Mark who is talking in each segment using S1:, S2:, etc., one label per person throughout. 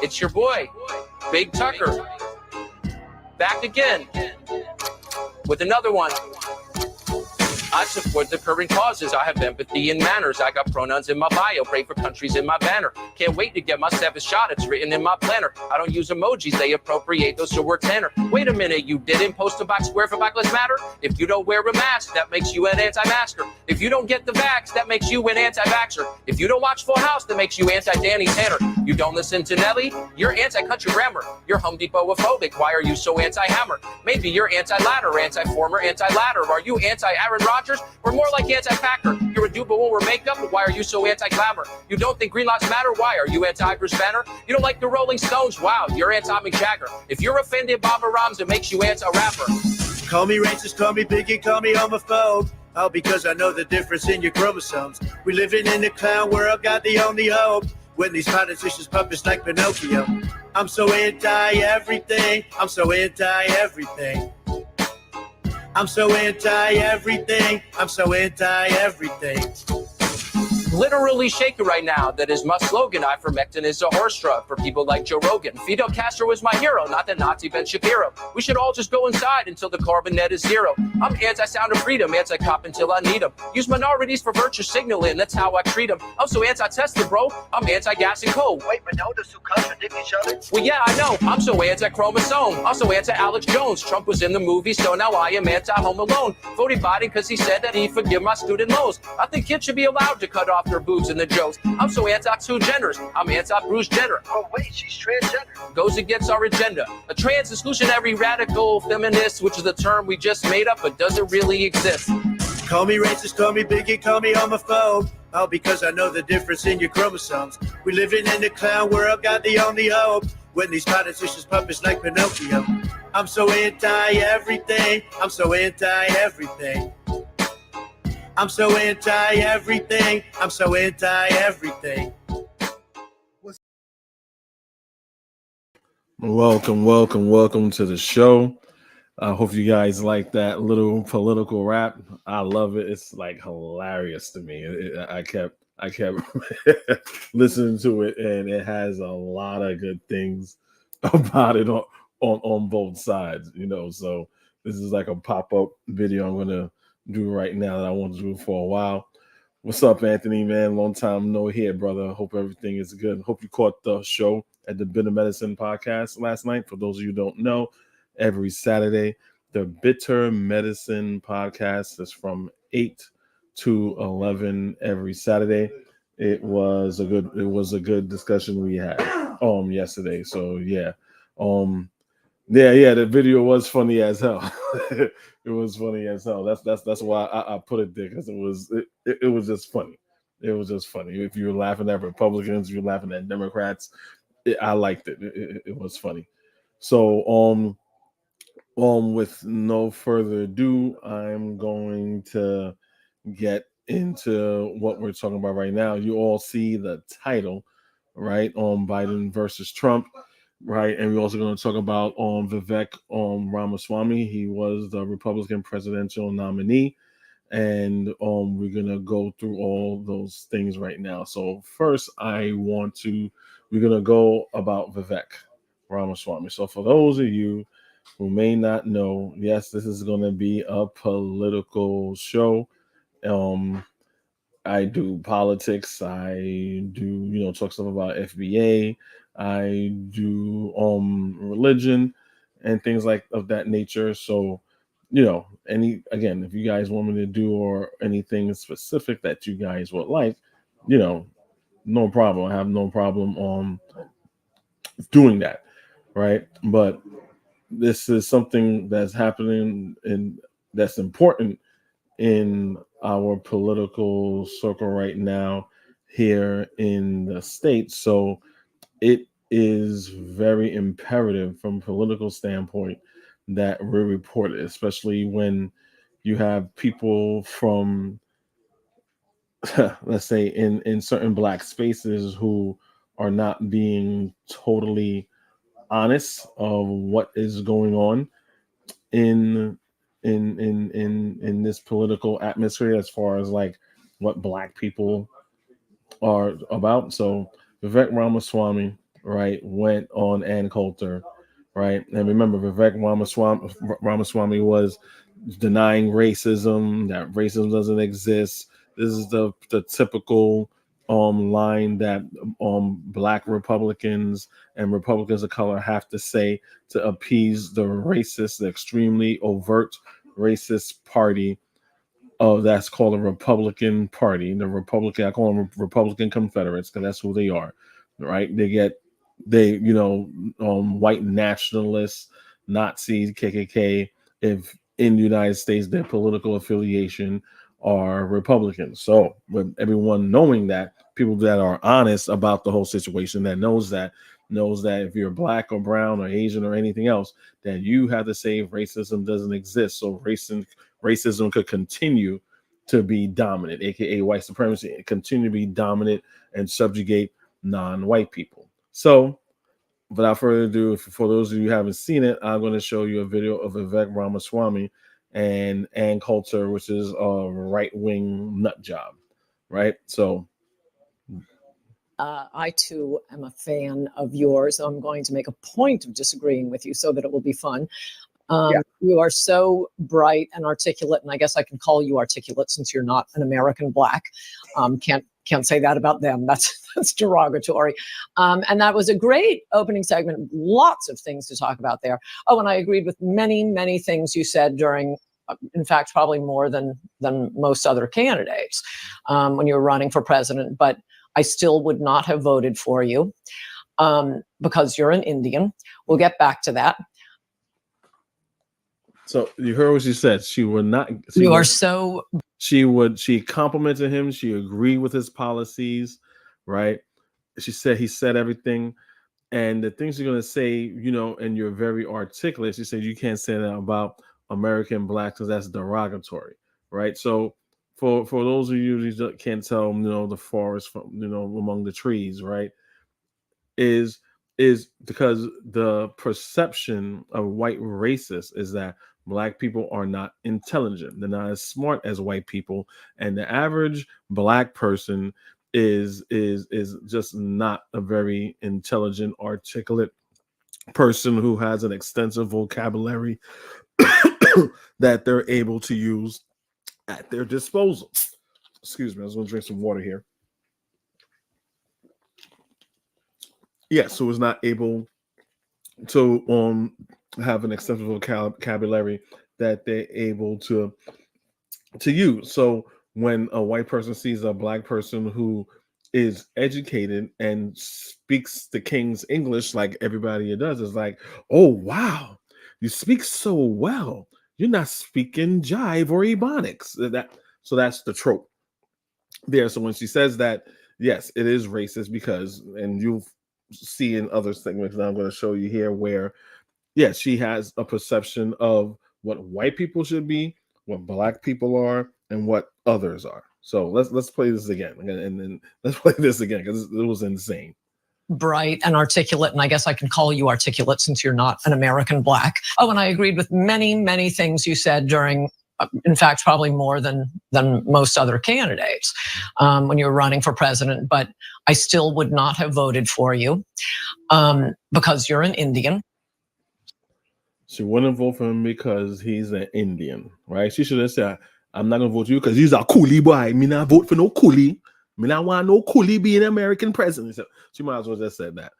S1: It's your boy, Big Tucker, back again with another one. I support the current causes. I have empathy and manners. I got pronouns in my bio. Pray for countries in my banner. Can't wait to get my 7th shot. It's written in my planner. I don't use emojis. They appropriate those to work tanner. Wait a minute. You didn't post about square for Black Lives Matter? If you don't wear a mask, that makes you an anti-masker. If you don't get the vax, that makes you an anti-vaxxer. If you don't watch Full House, that makes you anti-Danny Tanner. You don't listen to Nelly? You're anti-country grammar. You're Home Depot-ophobic. Why are you so anti-hammer? Maybe you're anti-ladder, anti-former, anti-ladder. Are you anti-Aaron Rodgers? We're more like anti-Packer. You're a dude but won't wear makeup. Why are you so anti-glamour? You don't think green lives matter? Why are you anti-Bruce Banner? You don't like the Rolling Stones? Wow, you're anti-Mick Jagger. If you're offended Baba Rams, it makes you anti-rapper.
S2: Call me racist, call me bigot, call me homophobe. All because I know the difference in your chromosomes. We living in the clown world, got the only hope. When these politicians puppets like Pinocchio. I'm so anti-everything. I'm so anti-everything. I'm so anti-everything. I'm so anti-everything.
S1: Literally shaking right now. That is my slogan. Ivermectin is a horse drug for people like Joe Rogan. Fidel Castro is my hero, not the Nazi Ben Shapiro. We should all just go inside until the carbon net is zero. I'm anti-sound of freedom, anti-cop until I need them. Use minorities for virtue signaling, that's how I treat them. I'm so anti-Tesla, bro. I'm anti-gas and coal.
S2: Wait, but no, those two contradict each other?
S1: Well, yeah, I know. I'm so anti-chromosome. Also anti-Alex Jones. Trump was in the movie, so now I am anti-Home Alone. Voted Biden because he said that he'd forgive my student loans. I think kids should be allowed to cut off their boobs and the jokes. I'm so anti-two genders. I'm anti-Bruce Jenner.
S2: Oh, wait, she's transgender.
S1: Goes against our agenda. A trans exclusionary radical feminist, which is a term we just made up but doesn't really exist.
S2: Call me racist, call me bigot, call me homophobe. All because I know the difference in your chromosomes. We living in the clown world, got the only hope. When these politicians puppets like Pinocchio. I'm so anti-everything. I'm so anti-everything. I'm so anti-everything. I'm so anti-everything.
S3: Welcome to the show. I hope you guys like that little political rap. I love it. It's like hilarious to me. I kept listening to it, and it has a lot of good things about it on both sides, you know. So this is like a pop-up video I'm gonna do right now that I want to do for a while. What's up, Anthony, man? Long time no hear, brother. Hope everything is good. Hope you caught the show at the Bitter Medicine podcast last night. For those of you who don't know, every Saturday, the Bitter Medicine podcast is from 8 to 11 every Saturday. It was a good discussion we had yesterday. So yeah. The video was funny as hell. It was funny as hell. That's why I put it there, because it was just funny. It was just funny. If you were laughing at Republicans, if you were laughing at Democrats, I liked it. It was funny. So with no further ado, I'm going to get into what we're talking about right now. You all see the title, right? Biden versus Trump. Right, and we're also going to talk about Vivek Ramaswamy. He was the Republican presidential nominee, and we're going to go through all those things right now. So first, we're going to go about Vivek Ramaswamy. So for those of you who may not know, yes, this is going to be a political show. I do politics. I do, talk stuff about FBA. I do religion and things like of that nature. So, if you guys want me to do or anything specific that you guys would like, no problem. I have no problem doing that, right? But this is something that's happening and that's important in our political circle right now here in the States. So it is very imperative from a political standpoint that we report it, especially when you have people from, let's say, in certain Black spaces who are not being totally honest of what is going on in this political atmosphere as far as like what Black people are about. So Vivek Ramaswamy right, went on Ann Coulter, right? And remember, Vivek Ramaswamy was denying racism, that racism doesn't exist. This is the typical line that black Republicans and Republicans of color have to say to appease the racist, the extremely overt racist party. That's called a Republican Party. The Republican, I call them Republican Confederates because that's who they are, right? White nationalists, Nazis, KKK. If in the United States, their political affiliation are Republicans. So, with everyone knowing that, people that are honest about the whole situation, that knows that if you're black or brown or Asian or anything else, that you have to say racism doesn't exist. So racism could continue to be dominant, aka white supremacy, continue to be dominant and subjugate non-white people. So, without further ado, for those of you who haven't seen it, I'm going to show you a video of Vivek Ramaswamy and Ann Coulter, which is a right-wing nut job, right? So,
S4: I too am a fan of yours. I'm going to make a point of disagreeing with you so that it will be fun. You are so bright and articulate, and I guess I can call you articulate since you're not an American black. Can't say that about them. That's derogatory. And that was a great opening segment. Lots of things to talk about there. Oh, and I agreed with many things you said during. In fact, probably more than most other candidates when you were running for president. But I still would not have voted for you because you're an Indian. We'll get back to that.
S3: So you heard what she said. She would not. She complimented him. She agreed with his policies, right? She said he said everything. And the things you're going to say, and you're very articulate. She said you can't say that about American blacks because that's derogatory, right? So for those of you who can't tell, the forest from, among the trees, right, is because the perception of white racists is that black people are not intelligent. They're not as smart as white people. And the average black person is just not a very intelligent, articulate person who has an extensive vocabulary that they're able to use at their disposal. Excuse me, I was going to drink some water here. Yeah, so is not able to have an extensive vocabulary that they're able to use. So when a white person sees a black person who is educated and speaks the King's English like everybody does, it's like, oh wow, you speak so well. You're not speaking jive or ebonics. So that's the trope there. So when she says that, yes, it is racist because, and you'll see in other segments that I'm going to show you here where, yes, she has a perception of what white people should be, what black people are, and what others are. So let's play this again, and then let's play this again because it was insane.
S4: Bright and articulate, and I guess I can call you articulate since you're not an American black. Oh, and I agreed with many things you said during, in fact, probably more than most other candidates when you were running for president. But I still would not have voted for you because you're an Indian.
S3: She wouldn't vote for him because he's an Indian, right? She should have said, I'm not going to vote for you because he's a coolie boy. Me not vote for no coolie. Me not want no coolie being American president. So she might as well just said that,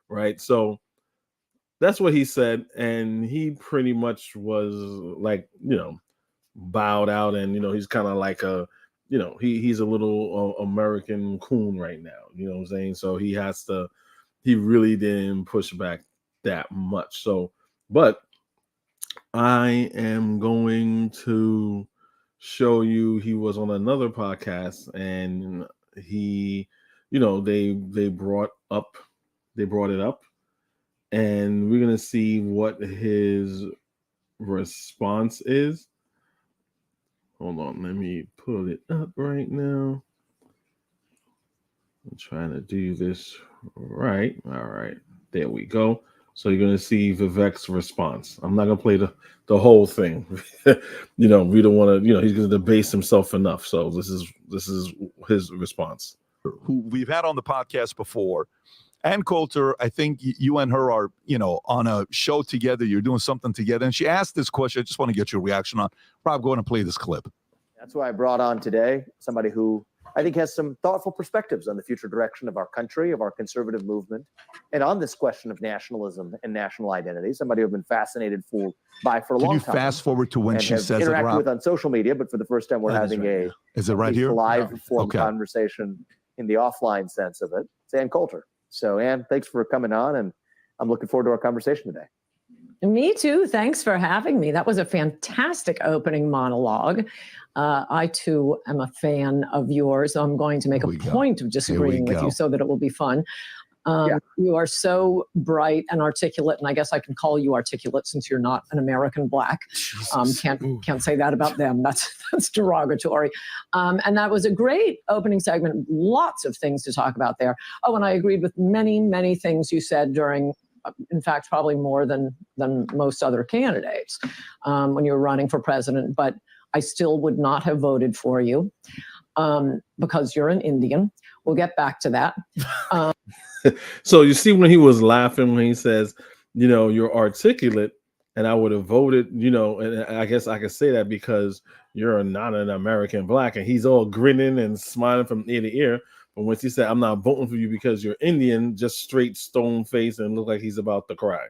S3: right? So that's what he said. And he pretty much was like, bowed out. And, he's kind of like he's a little American coon right now. You know what I'm saying? So he really didn't push back that much. So, but I am going to show you, he was on another podcast and he, they brought it up and we're going to see what his response is. Hold on, let me pull it up right now. I'm trying to do this right. All right, there we go. So you're going to see Vivek's response. I'm not going to play the whole thing. We don't want to, he's going to debase himself enough. So this is his response.
S5: Who we've had on the podcast before, Ann Coulter, I think you and her are, on a show together. You're doing something together. And she asked this question. I just want to get your reaction on. Rob, go ahead and play this clip.
S6: That's why I brought on today somebody who I think has some thoughtful perspectives on the future direction of our country, of our conservative movement, and on this question of nationalism and national identity. Somebody who've been fascinated by for a long time.
S5: Can you fast forward to when she says it,
S6: Rob? Interacted with on social media, but for the first time we're having
S5: is it right here?
S6: Live form conversation in the offline sense of it. It's Ann Coulter. So Ann, thanks for coming on, and I'm looking forward to our conversation today.
S4: Me too. Thanks for having me. That was a fantastic opening monologue. I too am a fan of yours, so I'm going to make a point of disagreeing with you so that it will be fun. You are so bright and articulate, and I guess I can call you articulate since you're not an American black. Can't say that about them. That's derogatory. And that was a great opening segment. Lots of things to talk about there. Oh, and I agreed with many, many things you said during. In fact, probably more than most other candidates when you were running for president. But I still would not have voted for you because you're an Indian. We'll get back to that.
S3: So you see when he was laughing when he says, you're articulate, and I would have voted, and I guess I could say that because you're not an American black, and he's all grinning and smiling from ear to ear. But once he said, I'm not voting for you because you're Indian, just straight stone face and look like he's about to cry.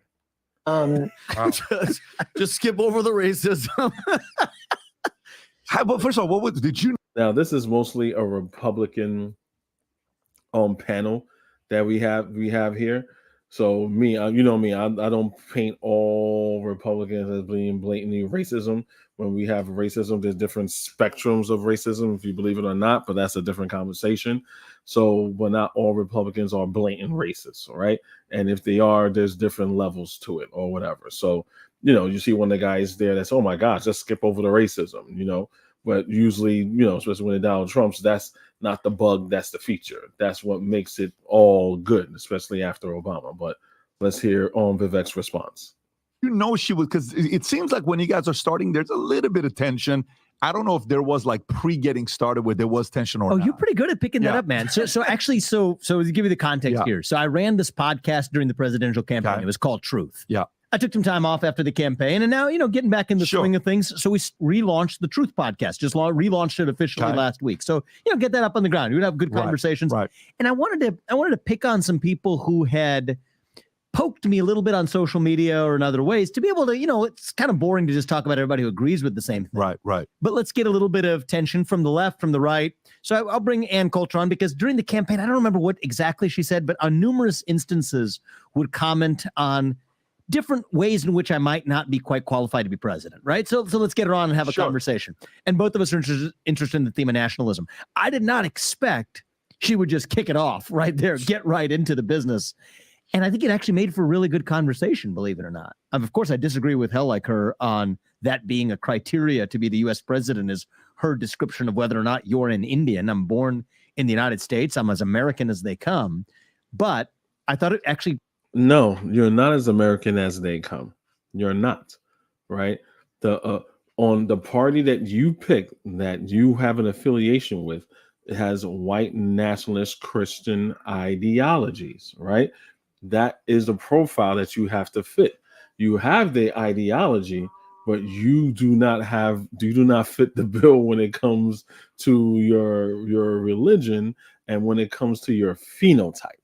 S7: Just skip over the racism.
S5: But first of all, did you?
S3: Now, this is mostly a Republican panel that we have here. So me, you know me, I don't paint all Republicans as being blatantly racism. When we have racism, there's different spectrums of racism, if you believe it or not, but that's a different conversation. So, but not all Republicans are blatant racists, all right? And if they are, there's different levels to it or whatever. So, you see one of the guys there that's, oh my gosh, just skip over the racism, But usually, especially when it's Donald Trump's, that's not the bug, that's the feature. That's what makes it all good, especially after Obama. But let's hear Vivek's response.
S5: She was, because it seems like when you guys are starting, there's a little bit of tension. I don't know if there was like pre-getting started where there was tension or not.
S7: You're pretty good at picking that up, man. So actually, to give you the context here. So I ran this podcast during the presidential campaign. Okay. It was called Truth.
S5: Yeah.
S7: I took some time off after the campaign, and now, getting back in the swing of things. So we relaunched the Truth podcast, just relaunched it officially last week. So, get that up on the ground. We'd have good conversations.
S5: Right.
S7: And I wanted to pick on some people who had poked me a little bit on social media or in other ways to be able to, it's kind of boring to just talk about everybody who agrees with the same thing.
S5: Right.
S7: But let's get a little bit of tension from the left, from the right. So I'll bring Ann Coulter on because during the campaign, I don't remember what exactly she said, but on numerous instances would comment on different ways in which I might not be quite qualified to be president, right? So let's get her on and have a conversation. And both of us are interested in the theme of nationalism. I did not expect she would just kick it off right there, get right into the business. And I think it actually made for a really good conversation, believe it or not. Of course, I disagree with hell like her on that being a criteria to be the U.S. president is her description of whether or not you're an Indian. I'm born in the United States. I'm as American as they come. But I thought it actually...
S3: No, you're not as American as they come. You're not, right? On the party that you pick, that you have an affiliation with, it has white nationalist Christian ideologies, right? That is the profile that you have to fit. You have the ideology, but you do not fit the bill when it comes to your religion and when it comes to your phenotype,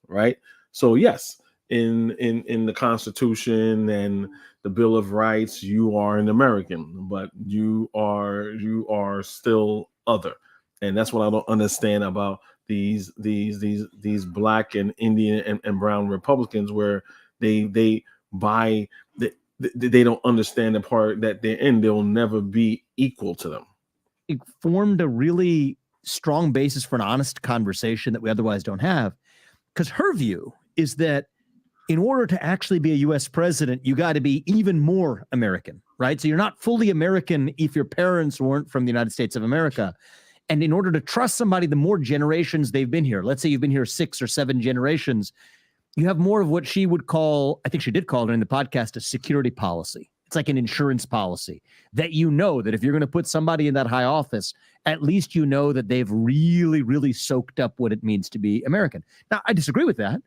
S3: right? So yes. In the Constitution and the Bill of Rights, you are an American, but you are still other, and that's what I don't understand about these black and Indian and brown Republicans, where they don't understand the part that they're in. They'll never be equal to them.
S7: It formed a really strong basis for an honest conversation that we otherwise don't have, because her view is that in order to actually be a U.S. president, you got to be even more American, right? So you're not fully American if your parents weren't from the United States of America. And in order to trust somebody, the more generations they've been here, let's say you've been here 6 or 7 generations, you have more of what she would call, I think she did call it in the podcast, a security policy. It's like an insurance policy that that if you're going to put somebody in that high office, at least that they've really, really soaked up what it means to be American. Now, I disagree with that.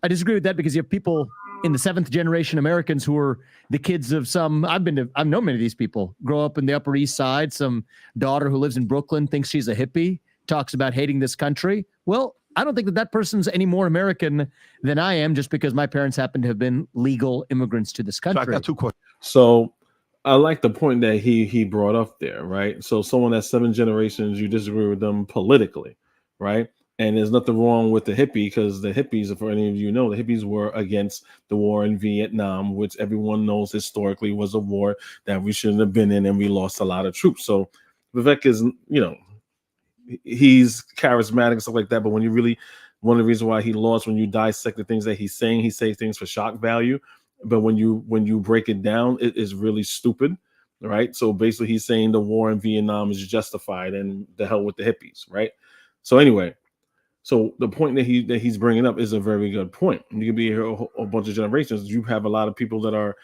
S7: I disagree with that because you have people in the 7th generation Americans who are the kids of some, I've known many of these people, grow up in the Upper East Side. Some daughter who lives in Brooklyn thinks she's a hippie, talks about hating this country. Well, I don't think that person's any more American than I am just because my parents happen to have been legal immigrants to this country.
S5: So I got 2 questions.
S3: So I like the point that he brought up there, right? So someone that's 7 generations, you disagree with them politically, right? And there's nothing wrong with the hippie, because the hippies, for any of you know, the hippies were against the war in Vietnam, which everyone knows historically was a war that we shouldn't have been in, and we lost a lot of troops. So Vivek is, he's charismatic and stuff like that. But when you really, one of the reasons why he lost, when you dissect the things that he's saying, he says things for shock value. But when you break it down, it is really stupid, right? So basically he's saying the war in Vietnam is justified and the hell with the hippies, right? So anyway, so the point that he's bringing up is a very good point. You can be here a bunch of generations. You have a lot of people that are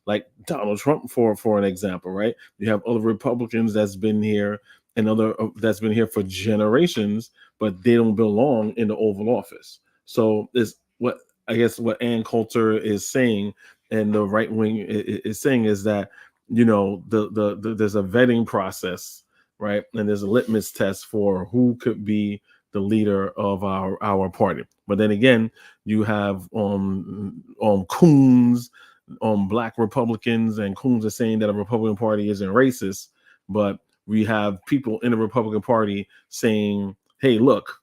S3: like Donald Trump for an example, right? You have other Republicans that's been here and other that's been here for generations, but they don't belong in the Oval Office. So is what I guess what Ann Coulter is saying, and the right wing is saying, is that there's a vetting process, right? And there's a litmus test for who could be the leader of our party. But then again, you have coons, black Republicans, and coons are saying that a Republican Party isn't racist, but we have people in the Republican Party saying, hey, look,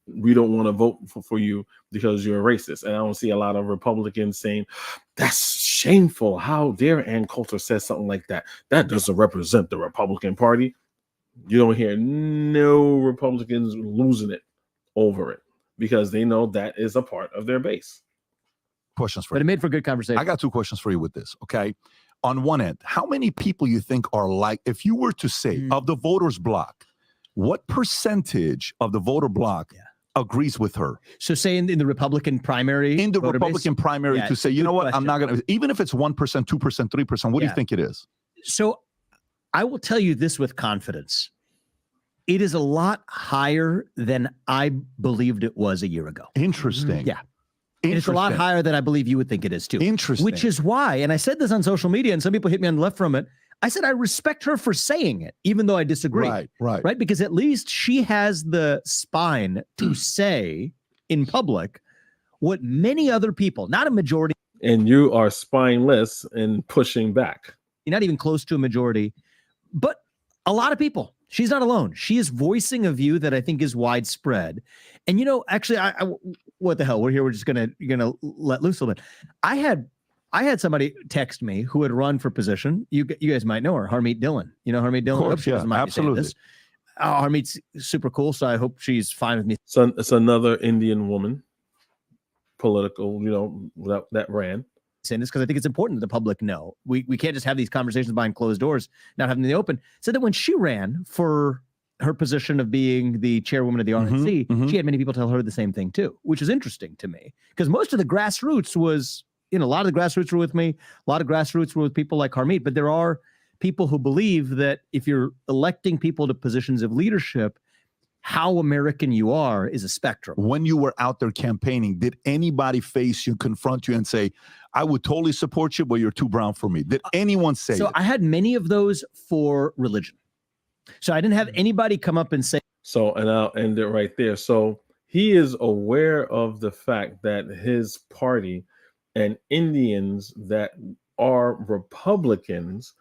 S3: we don't want to vote for you because you're a racist. And I don't see a lot of Republicans saying, that's shameful. How dare Ann Coulter says something like that? That doesn't represent the Republican Party. You don't hear no Republicans losing it over it because they know that is a part of their base.
S5: Questions for
S7: But
S5: you.
S7: it made for good conversation.
S5: I got 2 questions for you with this, okay? On one end, how many people you think are like, if you were to say of the voters block, what percentage of the voter block agrees with her?
S7: So say in the Republican primary,
S5: in the Republican primary, to say, you know what, I'm not going to, even if it's 1%, 2%, 3%, what do you think it is?
S7: So I will tell you this with confidence. It is a lot higher than I believed it was a year ago.
S5: Interesting.
S7: Yeah. And it's a lot higher than I believe you would think it is too.
S5: Interesting.
S7: Which is why, and I said this on social media, and some people hit me on the left from it. I said I respect her for saying it, even though I disagree. Right. Because at least she has the spine to say in public what many other people, not a majority.
S3: And you are spineless and pushing back.
S7: Not even close to a majority, but a lot of people. She's not alone. She is voicing a view that I think is widespread. And actually, I what the hell? We're here. We're just gonna let loose a little bit. I had somebody text me who had run for position. You guys might know her, Harmeet Dillon. You know Harmeet Dillon?
S5: Of course, yeah, absolutely.
S7: Harmeet's super cool, so I hope she's fine with me.
S3: So it's another Indian woman, political, that ran.
S7: Saying this because I think it's important that the public know. We can't just have these conversations behind closed doors, not having them in the open. Said that when she ran for her position of being the chairwoman of the RNC, she had many people tell her the same thing too, which is interesting to me because most of the grassroots was, a lot of the grassroots were with me. A lot of grassroots were with people like Harmeet, but there are people who believe that if you're electing people to positions of leadership, how American you are is a spectrum.
S5: When you were out there campaigning, did anybody face you, confront you, and say, I would totally support you, but you're too brown for me? Did anyone say
S7: so?
S5: It?
S7: I had many of those for religion. So I didn't have anybody come up and say.
S3: So, and I'll end it right there. So he is aware of the fact that his party and Indians that are Republicans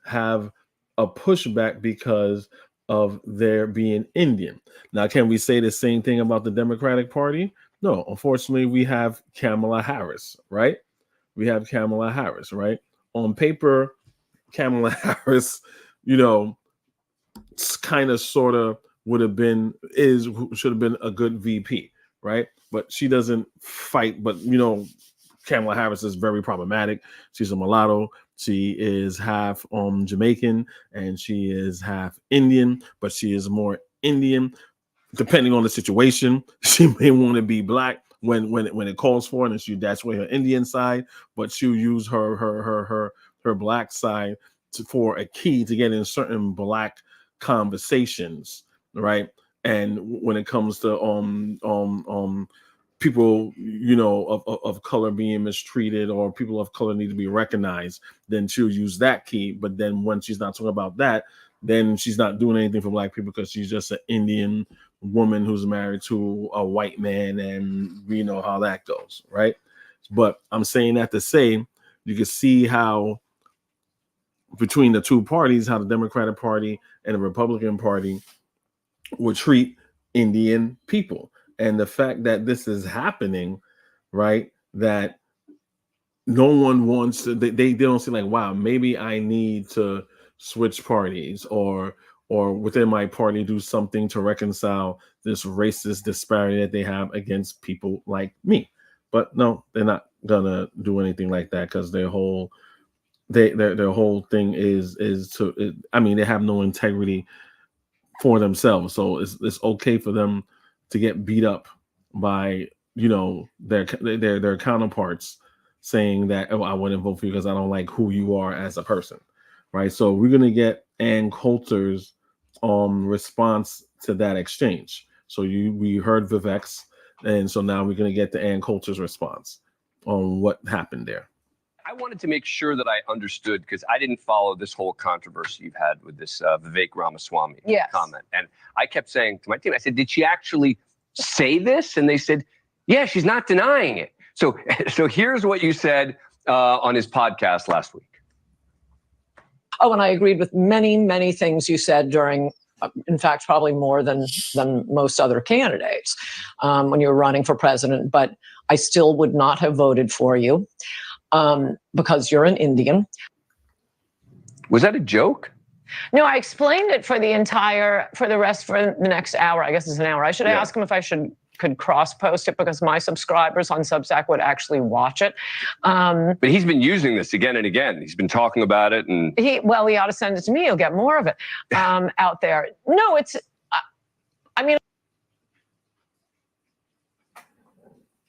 S3: have a pushback because of their being Indian. Now, can we say the same thing about the Democratic Party? No, unfortunately, we have Kamala Harris, right? We have Kamala Harris, right? On paper, Kamala Harris, kind of sort of should have been a good VP, right? But she doesn't fight. But Kamala Harris is very problematic. She's a mulatto. She is half Jamaican and she is half Indian, but she is more Indian. Depending on the situation, she may want to be black when it calls for it, and that's where her Indian side, but she'll use her black side for a key to get in certain black conversations, right? And when it comes to people, of color being mistreated or people of color need to be recognized, then she'll use that key. But then when she's not talking about that, then she's not doing anything for black people because she's just an Indian woman who's married to a white man, and we know how that goes, right? But I'm saying that to say you can see how between the two parties, how the Democratic Party and the Republican Party would treat Indian people. And the fact that this is happening, right, that no one wants to, they don't see like, wow, maybe I need to switch parties or within my party do something to reconcile this racist disparity that they have against people like me. But no, they're not gonna do anything like that because their whole thing is to, they have no integrity for themselves. So it's okay for them to get beat up by their counterparts saying that, oh, I wouldn't vote for you because I don't like who you are as a person, right? So we're gonna get Ann Coulter's response to that exchange. So we heard Vivek's, and so now we're gonna get the Ann Coulter's response on what happened there.
S8: I wanted to make sure that I understood because I didn't follow this whole controversy you've had with this Vivek Ramaswamy comment. And I kept saying to my team, I said, did she actually say this? And they said, yeah, she's not denying it. So here's what you said on his podcast last week.
S4: Oh, and I agreed with many, many things you said during, in fact, probably more than most other candidates when you were running for president. But I still would not have voted for you because you're an Indian.
S8: Was that a joke?
S9: No, I explained it for the next hour. I guess it's an hour. I should ask him if I could cross post it because my subscribers on Substack would actually watch it.
S8: But he's been using this again and again. He's been talking about it, and
S9: he ought to send it to me. He'll get more of it out there. No,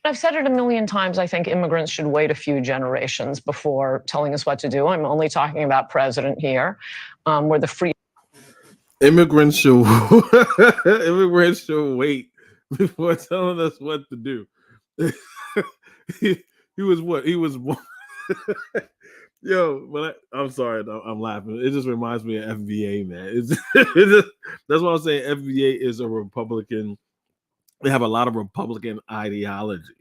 S9: I've said it a million times. I think immigrants should wait a few generations before telling us what to do. I'm only talking about president here, where the free
S3: immigrants should wait before telling us what to do. He was what? He was yo, but I'm sorry, I'm laughing. It just reminds me of FBA, man. That's why I'm saying FBA is a Republican. They have a lot of Republican ideology,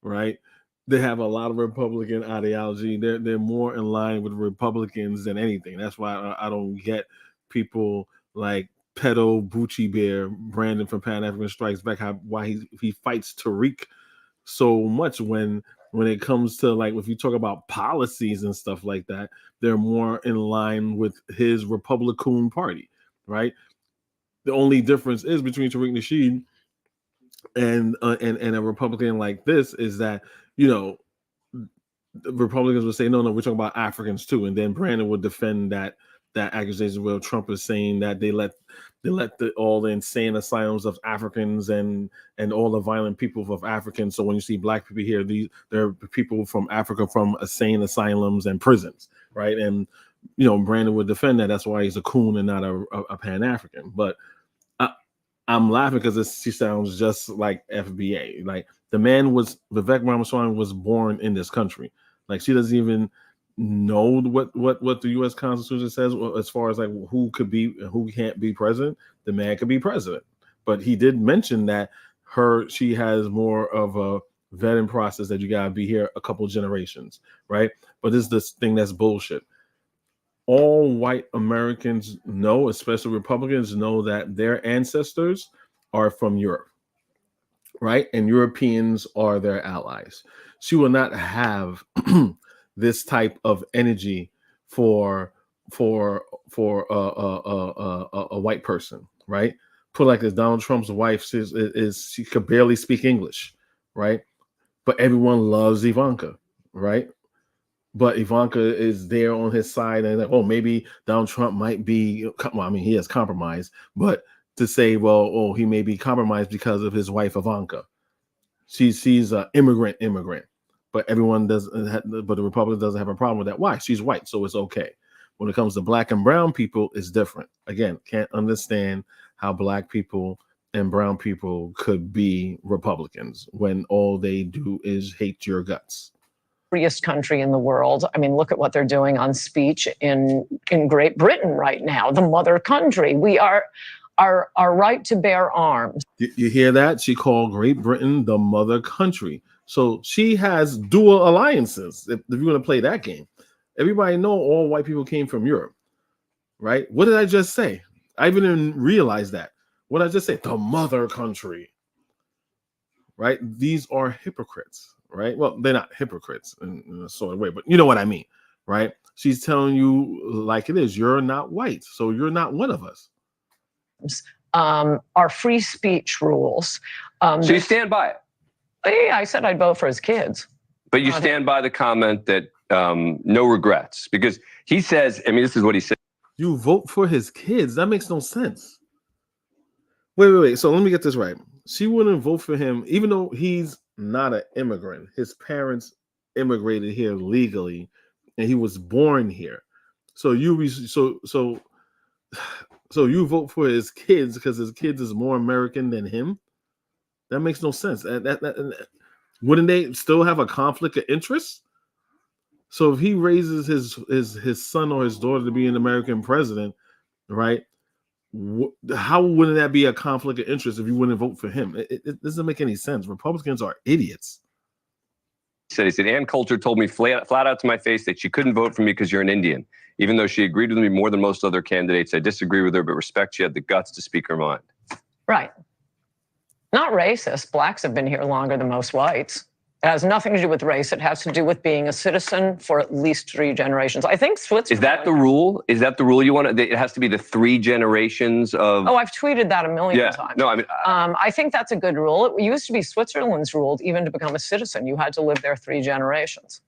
S3: right? They have a lot of Republican ideology. They're more in line with Republicans than anything. That's why I don't get people like pedo Bucci Bear Brandon from Pan African Strikes Back, why he fights Tariq so much when it comes to, like, if you talk about policies and stuff like that, they're more in line with his Republican Party, right? The only difference is between Tariq Nasheed and a Republican like this is that, the Republicans would say, no, we're talking about Africans too. And then Brandon would defend that accusation where Trump is saying that they let all the insane asylums of Africans and all the violent people of Africans. So when you see black people here, they're people from Africa from insane asylums and prisons, right? And, Brandon would defend that. That's why he's a coon and not a Pan-African. But I'm laughing because she sounds just like FBA. Like, the man Vivek Ramaswamy was born in this country. Like, she doesn't even know what the U.S. Constitution says as far as like who could be, who can't be president. The man could be president, but he did mention that she has more of a vetting process that you gotta be here a couple generations, right? But this is this thing that's bullshit. All white Americans know, especially Republicans, know that their ancestors are from Europe, right? And Europeans are their allies. She will not have this type of energy for a white person, right? Put like this: Donald Trump's wife she could barely speak English, right? But everyone loves Ivanka, right? But Ivanka is there on his side, and like, oh, maybe Donald Trump might be. Well, I mean, he has compromised, but to say, well, oh, he may be compromised because of his wife Ivanka. She's an immigrant, but everyone doesn't. But the Republican doesn't have a problem with that. Why? She's white, so it's okay. When it comes to black and brown people, it's different. Again, can't understand how black people and brown people could be Republicans when all they do is hate your guts.
S9: Freest country in the world. I mean, look at what they're doing on speech in Great Britain right now, the mother country. We are our right to bear arms.
S3: You hear that? She called Great Britain the mother country. So she has dual alliances. If you want to play that game, everybody know all white people came from Europe, right? What did I just say? I even didn't realize that. What did I just say? The mother country, right? These are hypocrites. Right? Well, they're not hypocrites in a sort of way, but you know what I mean, right? She's telling you like it is. You're not white, so you're not one of us.
S9: Our free speech rules.
S8: So you stand by it?
S9: Yeah, I said I'd vote for his kids.
S8: But you stand by the comment that no regrets, because he says, I mean, this is what he said.
S3: You vote for his kids? That makes no sense. Wait. So let me get this right. She wouldn't vote for him, even though he's not an immigrant. His parents immigrated here legally, and he was born here. So you vote for his kids because his kids is more American than him? That makes no sense. Wouldn't they still have a conflict of interest? So if he raises his son or his daughter to be an American president, right? How wouldn't that be a conflict of interest if you wouldn't vote for him? It doesn't make any sense. Republicans are idiots.
S8: He said, Ann Coulter told me flat out to my face that she couldn't vote for me because you're an Indian. Even though she agreed with me more than most other candidates, I disagree with her, but respect she had the guts to speak her mind.
S9: Right. Not racist. Blacks have been here longer than most whites. It has nothing to do with race. It has to do with being a citizen for at least 3 generations. I think Switzerland.
S8: Is that the rule? Is that the rule you want? It has to be the 3 generations of.
S9: Oh, I've tweeted that a million times.
S8: No, I mean,
S9: I think that's a good rule. It used to be Switzerland's rule. Even to become a citizen, you had to live there 3 generations.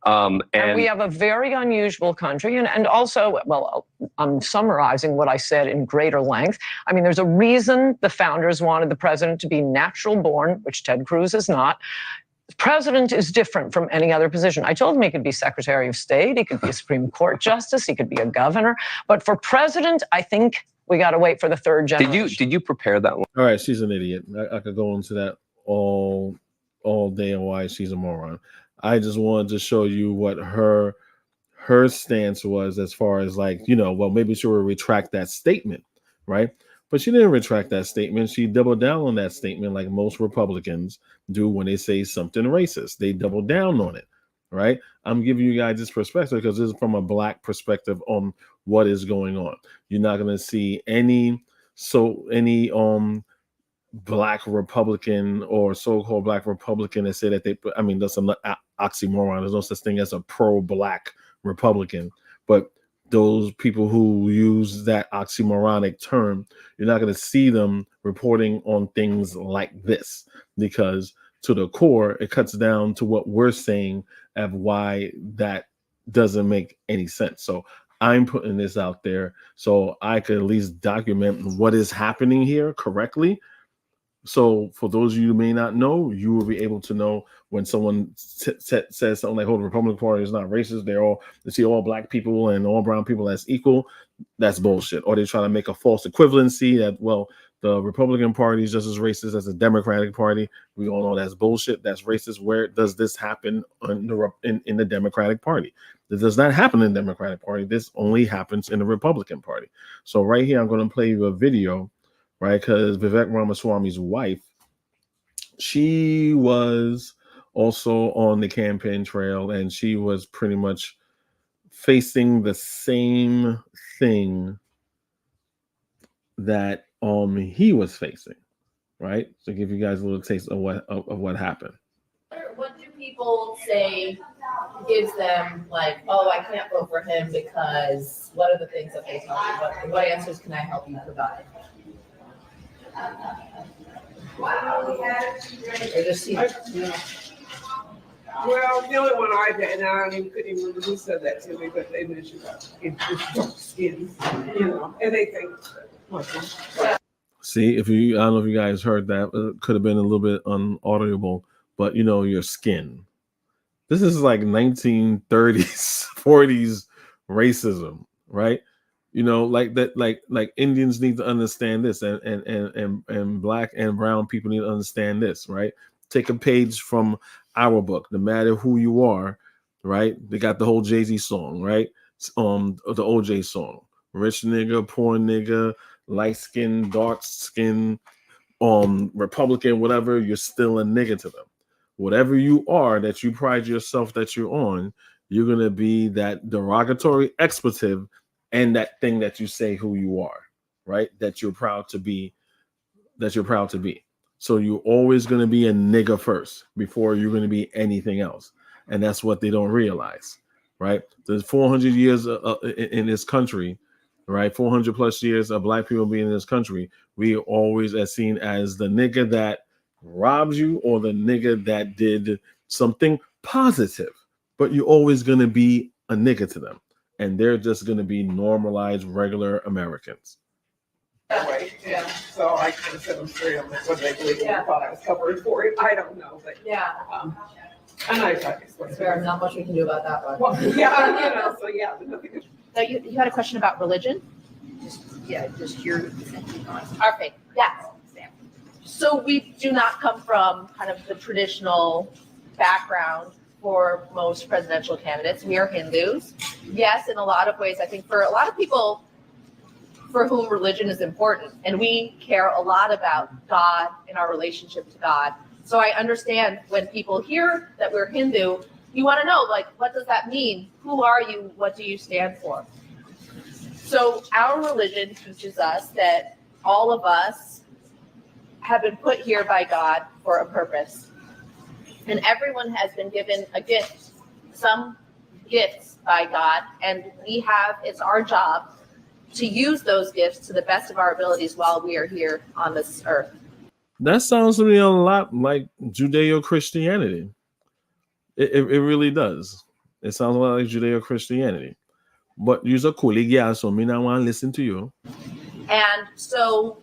S9: And we have a very unusual country. And also, well, I'm summarizing what I said in greater length. I mean, there's a reason the founders wanted the president to be natural born, which Ted Cruz is not. The president is different from any other position. I told him he could be Secretary of State, he could be a Supreme Court justice, he could be a governor. But for president, I think we got to wait for the 3rd generation.
S8: Did you prepare that one?
S3: All right, she's an idiot. I could go into that all day on why she's a moron. I just wanted to show you what her stance was as far as like, well, maybe she will retract that statement, right? But she didn't retract that statement. She doubled down on that statement like most Republicans do when they say something racist. They double down on it, right? I'm giving you guys this perspective because this is from a Black perspective on what is going on. You're not going to see any Black Republican or so-called Black Republican that say that that's an oxymoron. There's no such thing as a pro-Black Republican. But those people who use that oxymoronic term, you're not going to see them reporting on things like this because to the core, it cuts down to what we're saying of why that doesn't make any sense. So I'm putting this out there so I could at least document what is happening here correctly. So for those of you who may not know, you will be able to know when someone says something like, "Oh, the Republican Party is not racist. They see all Black people and all brown people as equal." That's bullshit. Or they try to make a false equivalency that, well, the Republican Party is just as racist as the Democratic Party. We all know that's bullshit. That's racist. Where does this happen in the Democratic Party? This does not happen in the Democratic Party. This only happens in the Republican Party. So right here, I'm going to play you a video. Right, because Vivek Ramaswamy's wife, she was also on the campaign trail, and she was pretty much facing the same thing that he was facing. Right, to give you guys a little taste of what happened.
S10: What do people say gives them like, oh, I can't vote for him because what are the things that they tell you? What answers can I help you provide?
S11: Well, the only one I've had, and I couldn't even remember who said that to me, but they mentioned it's skin, and they think.
S3: See, I don't know if you guys heard that, it could have been a little bit unaudible, but your skin. This is like 1930s, 40s racism, right? You know, like that, like Indians need to understand this, and black and brown people need to understand this, right? Take a page from our book, no matter who you are, right? They got the whole Jay-Z song, right? The OJ song, rich nigga, poor nigga, light skin, dark skin, Republican, whatever, you're still a nigga to them. Whatever you are that you pride yourself that you're on, you're gonna be that derogatory expletive and that thing that you say who you are, right? That you're proud to be, So you're always going to be a nigga first before you're going to be anything else. And that's what they don't realize, right? There's 400 years in this country, right? 400 plus years of black people being in this country. We always are seen as the nigga that robbed you or the nigga that did something positive, but you're always going to be a nigga to them. And they're just going to be normalized, regular Americans.
S11: That way, yeah. So I kind of set them straight on what they believe. I thought I was covering for it. I don't know, but and I tried to explain.
S10: Fair, not much we can do about that one.
S11: Well, yeah, so yeah.
S12: So you had a question about religion?
S10: Just your okay, yes. So we do not come from kind of the traditional background for most presidential candidates. We are Hindus. Yes, in a lot of ways, I think for a lot of people for whom religion is important, and we care a lot about God and our relationship to God. So I understand when people hear that we're Hindu, you want to know, like, what does that mean? Who are you? What do you stand for? So our religion teaches us that all of us have been put here by God for a purpose. And everyone has been given a gift, some gifts by God, and it's our job to use those gifts to the best of our abilities while we are here on this earth.
S3: That sounds to me a lot like Judeo-Christianity. It really does. It sounds a lot like Judeo-Christianity. But you're a colleague, yeah, so me not want to listen to you.
S10: And so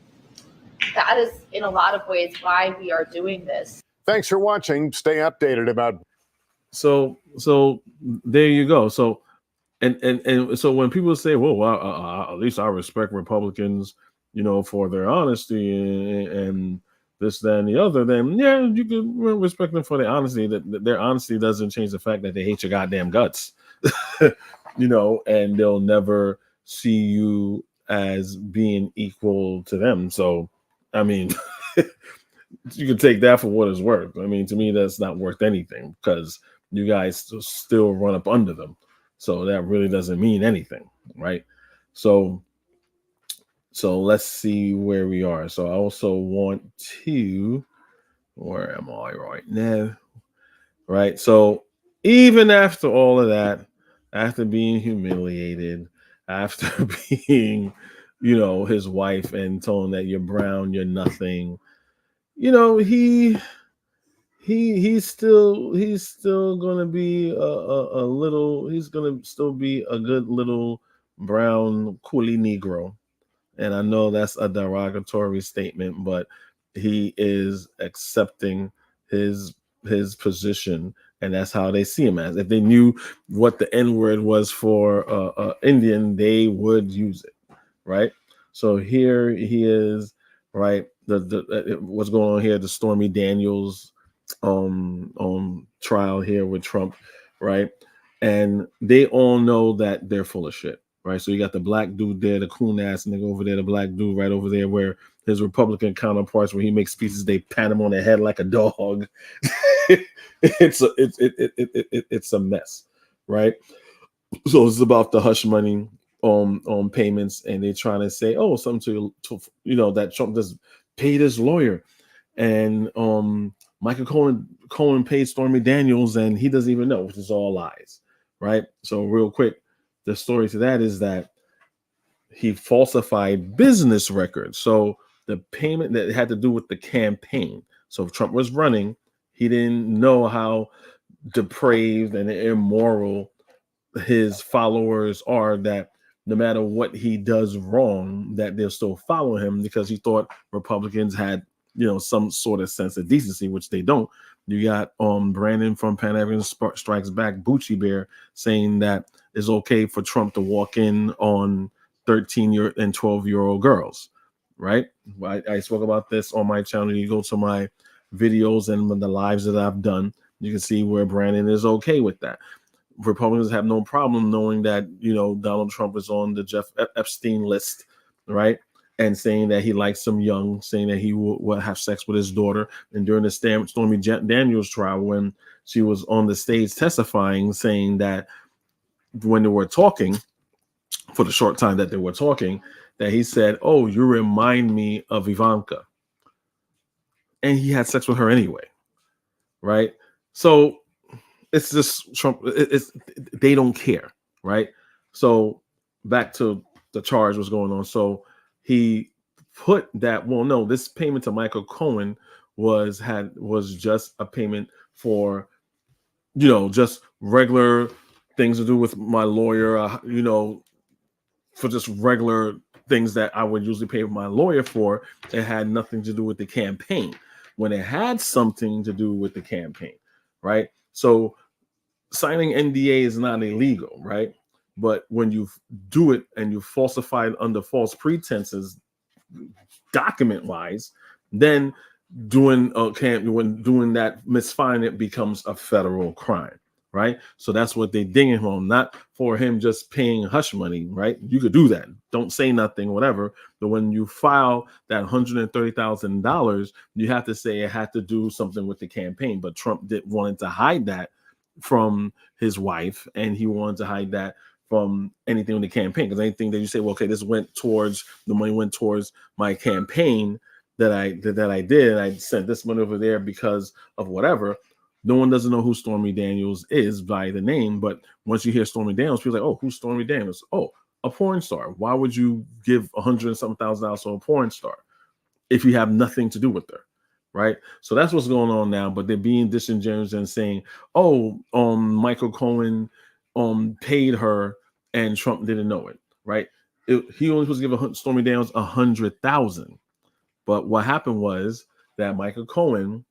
S10: that is, in a lot of ways, why we are doing this.
S13: Thanks for watching. Stay updated about.
S3: So there you go. So and so when people say, well, at least I respect Republicans, for their honesty and this, that, and the other, then yeah, you can respect them for their honesty. That their honesty doesn't change the fact that they hate your goddamn guts, and they'll never see you as being equal to them. So, I mean, you can take that for what it's worth. I mean, to me, that's not worth anything because you guys still run up under them. So that really doesn't mean anything, right? So let's see where we are. So I also want to, where am I right now? Right. So even after all of that, after being humiliated, after being, his wife and told him that you're brown, you're nothing, he's still gonna be a little, he's gonna still be a good little brown coolie Negro. And I know that's a derogatory statement, but he is accepting his position, and that's how they see him as. If they knew what the N-word was for Indian, they would use it, right? So here he is, right? What's going on here? The Stormy Daniels trial here with Trump, right? And they all know that they're full of shit, right? So you got the black dude there, the coon ass nigga over there, the black dude right over there, where his Republican counterparts, where he makes speeches, they pat him on the head like a dog. It's a mess, right? So it's about the hush money on payments, and they're trying to say, oh, something to that Trump just paid his lawyer, and Michael Cohen paid Stormy Daniels, and he doesn't even know, which is all lies, right? So real quick, the story to that is that he falsified business records. So the payment that had to do with the campaign. So if Trump was running, he didn't know how depraved and immoral his followers are, that no matter what he does wrong, that they'll still follow him, because he thought Republicans had, some sort of sense of decency, which they don't. You got Brandon from Pan African Strikes Back, Bucci Bear, saying that it's okay for Trump to walk in on 13-year and 12-year-old girls, right? I spoke about this on my channel. You go to my videos and the lives that I've done, you can see where Brandon is okay with that. Republicans have no problem knowing that, Donald Trump is on the Jeff Epstein list, right? And saying that he likes them young, saying that he will have sex with his daughter. And during the Stormy Daniels trial, when she was on the stage testifying, saying that when they were talking, for the short time that they were talking, that he said, "Oh, you remind me of Ivanka." And he had sex with her anyway, right? So it's just Trump. They don't care, right? So back to the charge was going on. So he put that. Well, no, this payment to Michael Cohen was just a payment for, just regular things to do with my lawyer. For just regular things that I would usually pay my lawyer for. It had nothing to do with the campaign. When it had something to do with the campaign, right? So signing NDA is not illegal, right? But when you do it and you falsify it under false pretenses, document-wise, then doing that misfiring it becomes a federal crime, right? So that's what they dinging him on, not for him just paying hush money, right? You could do that, don't say nothing, whatever. But when you file that $130,000, you have to say it had to do something with the campaign. But Trump wanted to hide that from his wife, and he wanted to hide that from anything in the campaign, because anything that you say, well, okay, the money went towards my campaign that I did. I sent this money over there because of whatever. No one doesn't know who Stormy Daniels is by the name, but once you hear Stormy Daniels, people are like, oh, who's Stormy Daniels? Oh, a porn star. Why would you give $100,000 to a porn star if you have nothing to do with her? Right? So that's what's going on now, but they're being disingenuous and saying, oh, Michael Cohen paid her and Trump didn't know it, right? He only was supposed to give Stormy Daniels $100,000. But what happened was that Michael Cohen,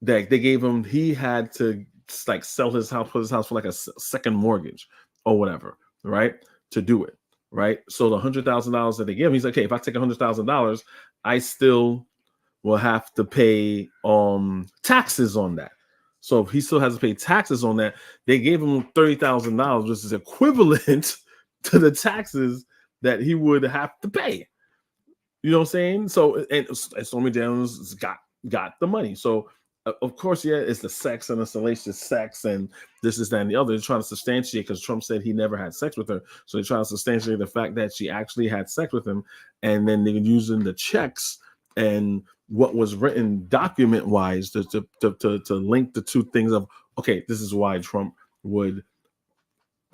S3: that they gave him, he had to like sell his house, put his house for like a second mortgage or whatever, right? To do it, right? So the $100,000 that they give him, he's like, okay, if I take $100,000, I still will have to pay taxes on that. So if he still has to pay taxes on that, they gave him $30,000, which is equivalent to the taxes that he would have to pay. You know what I'm saying? So and Stormy Daniels got the money. So of course, yeah, it's the sex and the salacious sex and this, that, and the other. They're trying to substantiate, because Trump said he never had sex with her. So they're trying to substantiate the fact that she actually had sex with him. And then they're using the checks and what was written document-wise to link the two things of, okay, this is why Trump would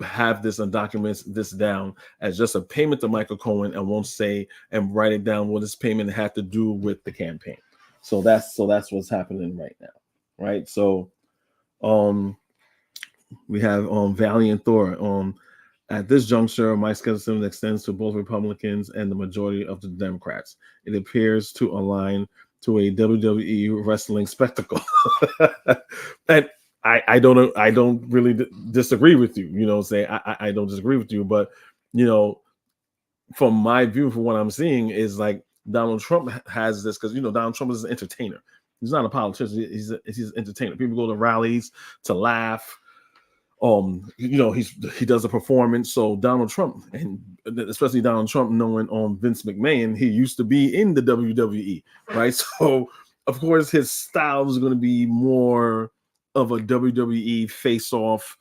S3: have this and documents this down as just a payment to Michael Cohen, and won't say and write it down what this payment had to do with the campaign. So that's what's happening right now, right? So we have Valiant Thor. At this juncture, my skepticism extends to both Republicans and the majority of the Democrats. It appears to align to a WWE wrestling spectacle. And I don't really disagree with you. I don't disagree with you, but from my view, from what I'm seeing, is like Donald Trump has this, because Donald Trump is an entertainer. He's not a politician. He's an entertainer. People go to rallies to laugh. He does a performance. So Donald Trump, and especially Donald Trump, knowing Vince McMahon, he used to be in the WWE, right? So of course his style is going to be more of a WWE face-off,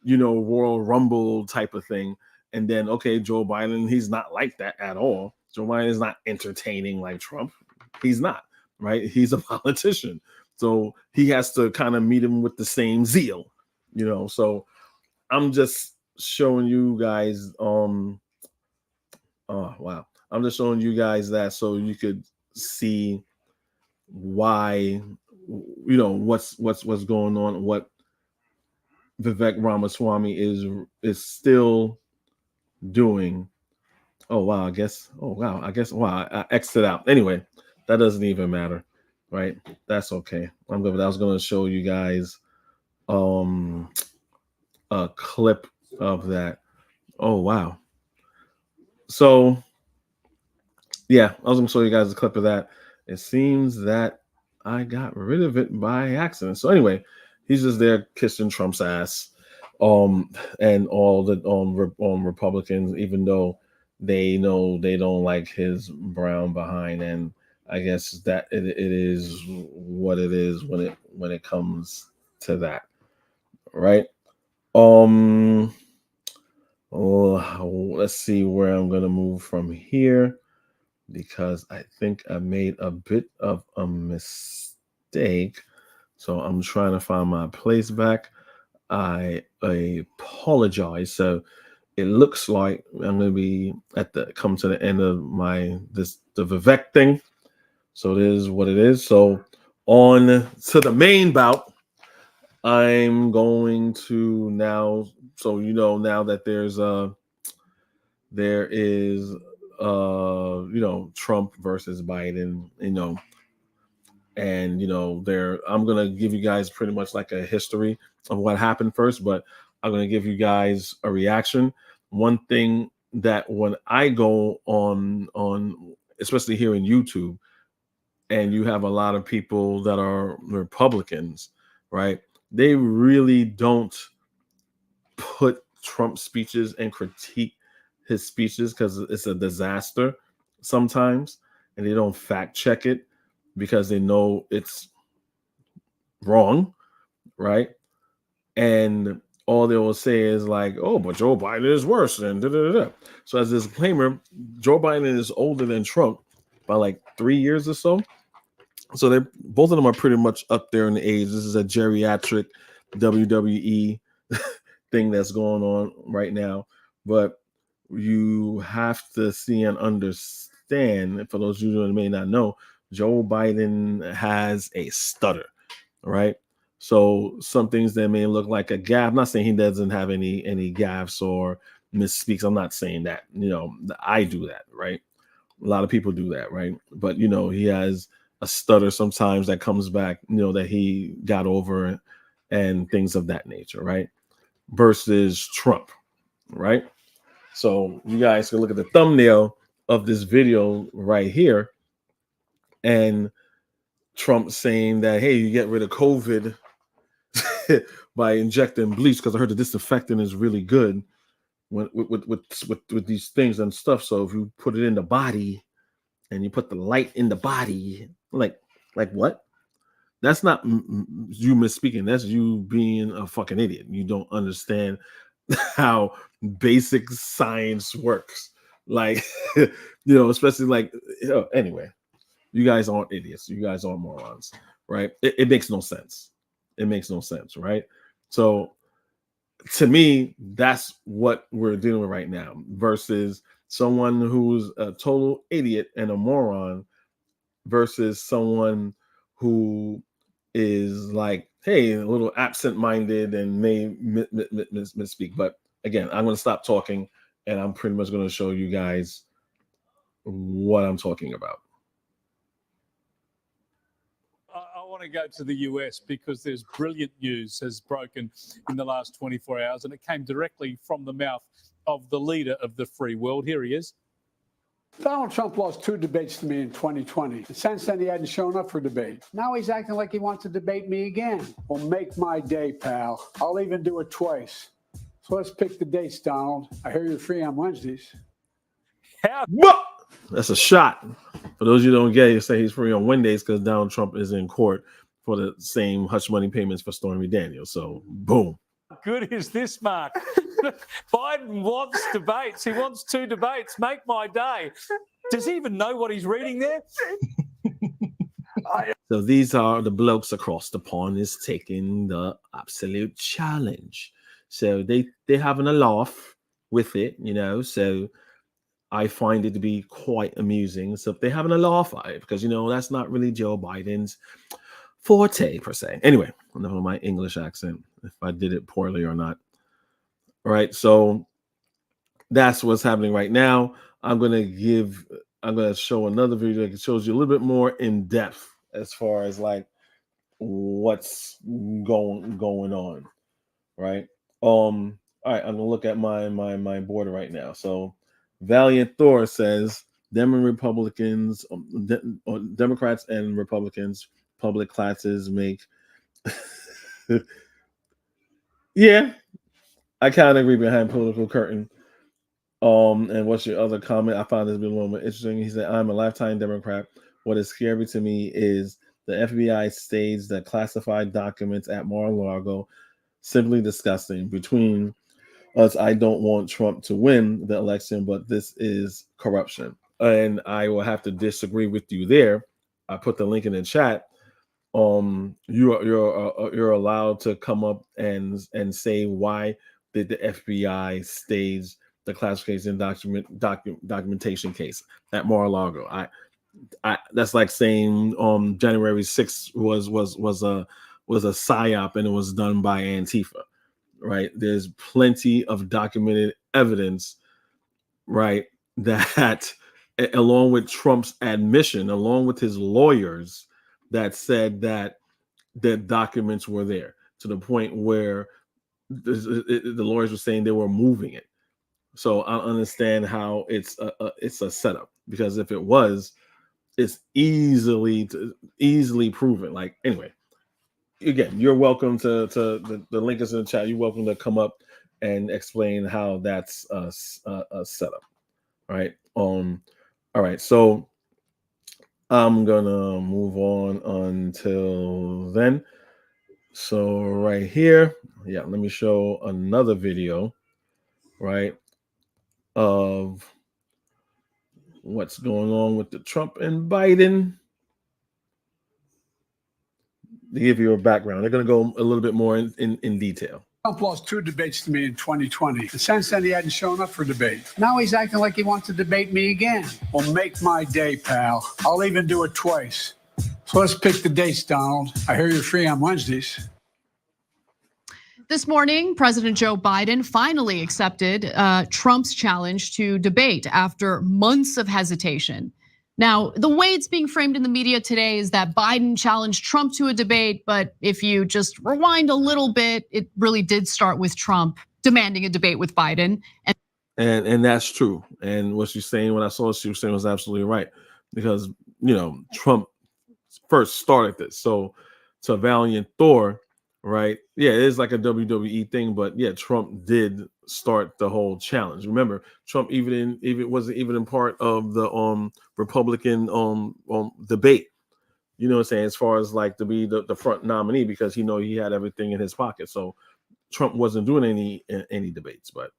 S3: Royal Rumble type of thing. And then, okay, Joe Biden, he's not like that at all. Joe Biden is not entertaining like Trump. He's not, right? He's a politician. So he has to kind of meet him with the same zeal, So I'm just showing you guys, oh, wow. I'm just showing you guys that so you could see why, what's going on, what Vivek Ramaswamy is still doing. Wow, I guess I exited out. Anyway, that doesn't even matter, right? That's okay. I'm good. I was going to show you guys a clip of that. Oh, wow. So yeah, I was gonna show you guys a clip of that. It seems that I got rid of it by accident. So anyway, he's just there kissing Trump's ass, and all the Republicans, even though they know they don't like his brown behind, and I guess that it is what it is when it comes to that, right? Oh, let's see where I'm gonna move from here, because I think I made a bit of a mistake. So I'm trying to find my place back. I apologize. So it looks like I'm gonna be come to the end of the Vivek thing. So it is what it is. So on to the main bout. I'm going to now. So now that there is Trump versus Biden, and I'm gonna give you guys pretty much like a history of what happened first, but I'm gonna give you guys a reaction. One thing that when I go on especially here in YouTube, and you have a lot of people that are Republicans, right? They really don't put Trump speeches and critique his speeches because it's a disaster sometimes, and they don't fact check it because they know it's wrong, right? And all they will say is like, "Oh, but Joe Biden is worse than da da da." So as a disclaimer, Joe Biden is older than Trump by like 3 years or so. So they both of them are pretty much up there in the age. This is a geriatric WWE thing that's going on right now. But you have to see and understand, for those of you who may not know, Joe Biden has a stutter, right? So some things that may look like a gaffe. I'm not saying he doesn't have any gaffes or misspeaks. I'm not saying that. I do that, right? A lot of people do that, right? But he has a stutter sometimes that comes back, that he got over, and things of that nature, right? Versus Trump, right? So you guys can look at the thumbnail of this video right here, and Trump saying that, hey, you get rid of COVID by injecting bleach, because I heard the disinfectant is really good with these things and stuff. So if you put it in the body and you put the light in the body, like what? That's not you misspeaking. That's you being a fucking idiot. You don't understand how basic science works. Like, especially like, anyway, you guys aren't idiots. You guys aren't morons, right? It makes no sense. It makes no sense, right? So to me, that's what we're dealing with right now versus someone who's a total idiot and a moron versus someone who is like, hey, a little absent-minded and may misspeak. But again, I'm going to stop talking, and I'm pretty much going to show you guys what I'm talking about.
S14: I want to go to the US because there's brilliant news has broken in the last 24 hours, and it came directly from the mouth of the leader of the free world. Here he is.
S15: Donald Trump lost 2 debates to me in 2020. Since then, he hadn't shown up for debate. Now he's acting like he wants to debate me again. Well, make my day, pal. I'll even do it twice. So let's pick the dates, Donald. I hear you're free on Wednesdays.
S3: That's a shot. For those you don't get it, say he's free on Wednesdays because Donald Trump is in court for the same hush money payments for Stormy Daniels. So, boom.
S14: Good is this, Mark? Biden wants debates. He wants 2 debates. Make my day. Does he even know what he's reading there?
S3: So these are the blokes across the pond is taking the absolute challenge. So they're having a laugh with it, so I find it to be quite amusing. So they're having a laugh at it because, that's not really Joe Biden's forte per se. Anyway, enough of my English accent, if I did it poorly or not. All right, so that's what's happening right now. I'm going to show another video that shows you a little bit more in depth as far as like what's going on, right? All right, I'm going to look at my board right now. So Valiant Thor says Democrats and Republicans, public classes make. Yeah, I kind of agree behind political curtain. And what's your other comment? I found this a little more interesting. He said, I'm a lifetime Democrat. What is scary to me is the FBI staged the classified documents at Mar-a-Lago. Simply disgusting. Between us, I don't want Trump to win the election, but this is corruption. And I will have to disagree with you there. I put the link in the chat. You're allowed to come up and say why did the FBI stage the classification documentation case at Mar-a-Lago. I that's like saying January 6th was a psyop and it was done by Antifa, right? There's plenty of documented evidence, right, that along with Trump's admission, along with his lawyers, that said that the documents were there to the point where the lawyers were saying they were moving it. So I understand how it's a setup, because if it was, it's easily proven. Like, anyway, again, you're welcome to the link is in the chat. You're welcome to come up and explain how that's a setup. All right. All right. So I'm gonna move on until then. So right here, yeah, let me show another video, right, of what's going on with the Trump and Biden. To give you a background, they're going to go a little bit more in detail.
S15: Trump lost 2 debates to me in 2020. And since then, he hadn't shown up for debate. Now he's acting like he wants to debate me again. Well, make my day, pal. I'll even do it twice. So let's pick the dates, Donald. I hear you're free on Wednesdays.
S16: This morning, President Joe Biden finally accepted Trump's challenge to debate after months of hesitation. Now, the way it's being framed in the media today is that Biden challenged Trump to a debate, but if you just rewind a little bit, it really did start with Trump demanding a debate with Biden.
S3: And that's true. And what she's saying, when I saw what she was saying, was absolutely right, because Trump first started this. So to Valiant Thor, right? Yeah, it is like a WWE thing, but yeah, Trump did start the whole challenge. Remember, Trump even wasn't even in part of the Republican debate. You know what I'm saying? As far as like to be the front nominee, because he had everything in his pocket. So Trump wasn't doing any debates, but.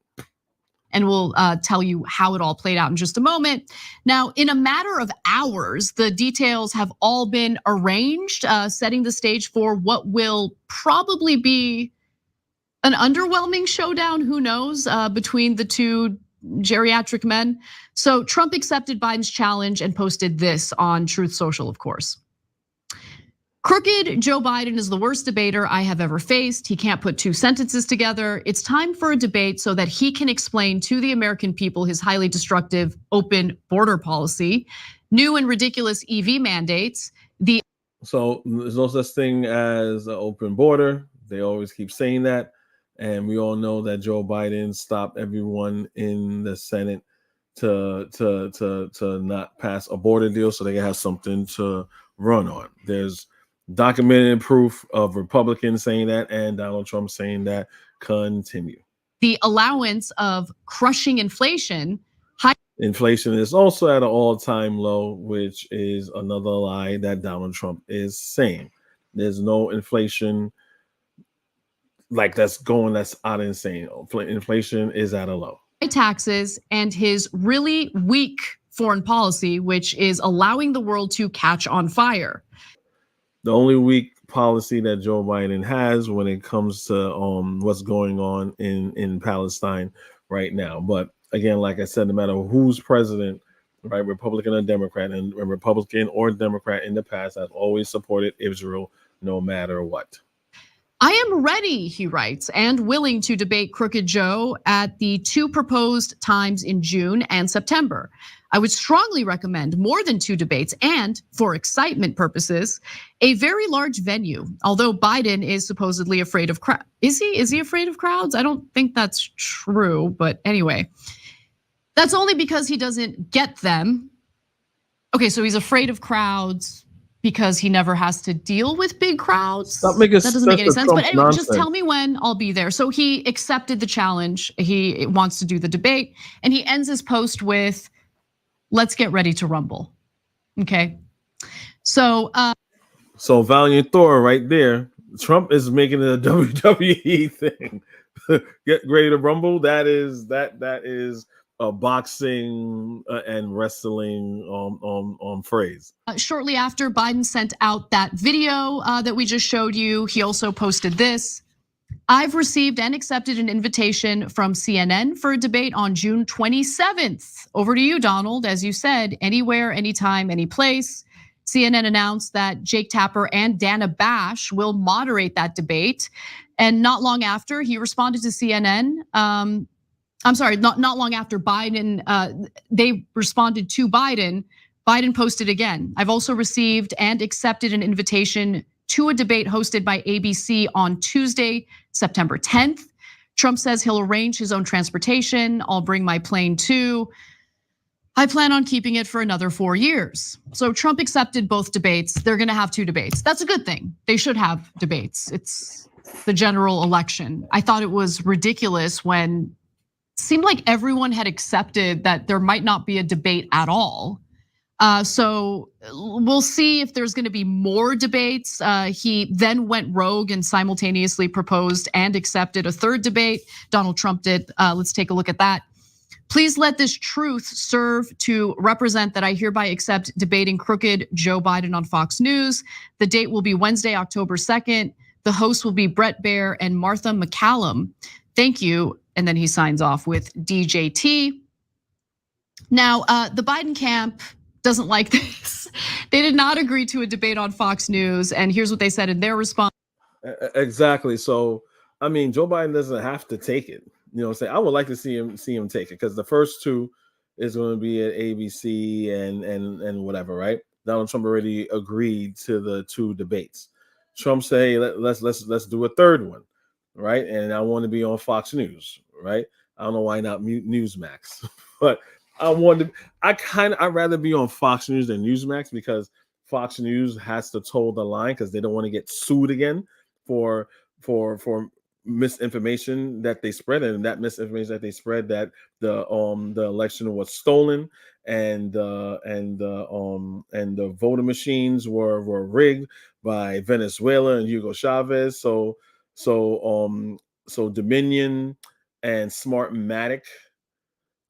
S16: And we'll tell you how it all played out in just a moment. Now, in a matter of hours, the details have all been arranged, setting the stage for what will probably be an underwhelming showdown, who knows, between the two geriatric men. So Trump accepted Biden's challenge and posted this on Truth Social, of course. Crooked Joe Biden is the worst debater I have ever faced. He can't put 2 sentences together. It's time for a debate so that he can explain to the American people his highly destructive open border policy, new and ridiculous EV mandates.
S3: So there's no such thing as an open border. They always keep saying that. And we all know that Joe Biden stopped everyone in the Senate to not pass a border deal so they can have something to run on. There's documented proof of Republicans saying that and Donald Trump saying that. Continue.
S16: The allowance of crushing inflation.
S3: Inflation is also at an all-time low, which is another lie that Donald Trump is saying. There's no inflation like that's out insane. Inflation is at a low.
S16: Taxes and his really weak foreign policy, which is allowing the world to catch on fire.
S3: The only weak policy that Joe Biden has when it comes to what's going on in Palestine right now. But again, like I said, no matter who's president, right, Republican or Democrat, and a Republican or Democrat in the past has always supported Israel no matter what.
S16: I am ready, he writes, and willing to debate Crooked Joe at the 2 proposed times in June and September. I would strongly recommend more than 2 debates and, for excitement purposes, a very large venue. Although Biden is supposedly afraid of crowds. Is he afraid of crowds? I don't think that's true, but anyway. That's only because he doesn't get them. Okay, so he's afraid of crowds because he never has to deal with big crowds.
S3: Stop making
S16: that doesn't make any sense. But anyway,
S3: nonsense.
S16: just tell me when, I'll be there. So he accepted the challenge. He wants to do the debate, and he ends his post with, "Let's get ready to rumble." Okay, so
S3: Valiant Thor right there. Trump is making it a WWE thing. Get ready to rumble. That is a boxing and wrestling phrase.
S16: Shortly after Biden sent out that video that we just showed you, he also posted this. "I've received and accepted an invitation from CNN for a debate on June 27th. Over to you, Donald. As you said, anywhere, anytime, any place." CNN announced that Jake Tapper and Dana Bash will moderate that debate. And not long after, he responded to CNN. I'm sorry, not long after Biden, they responded to Biden. Biden posted again, "I've also received and accepted an invitation to a debate hosted by ABC on Tuesday, September 10th. Trump says he'll arrange his own transportation. I'll bring my plane too. I plan on keeping it for another 4 years." So Trump accepted both debates. They're gonna have 2 debates. That's a good thing. They should have debates. It's the general election. I thought it was ridiculous when it seemed like everyone had accepted that there might not be a debate at all. So we'll see if there's gonna be more debates. He then went rogue and simultaneously proposed and accepted a 3rd debate. Donald Trump did. Let's take a look at that. "Please let this truth serve to represent that I hereby accept debating crooked Joe Biden on Fox News. The date will be Wednesday, October 2nd. The hosts will be Brett Baer and Martha McCallum. Thank you." And then he signs off with DJT. Now, the Biden camp doesn't like this. They did not agree to a debate on Fox News. And here's what they said in their response.
S3: Exactly. So, I mean, Joe Biden doesn't have to take it. You know, say I would like to see him take it because the first 2 is going to be at ABC and whatever, right? Donald Trump already agreed to the 2 debates. Trump say let's do a 3rd one, right? And I want to be on Fox News, right? I don't know why not Newsmax, but I'd rather be on Fox News than Newsmax because Fox News has to toe the line because they don't want to get sued again for misinformation that they spread, and that misinformation that they spread that the election was stolen and the voting machines were rigged by Venezuela and Hugo Chavez. So Dominion and Smartmatic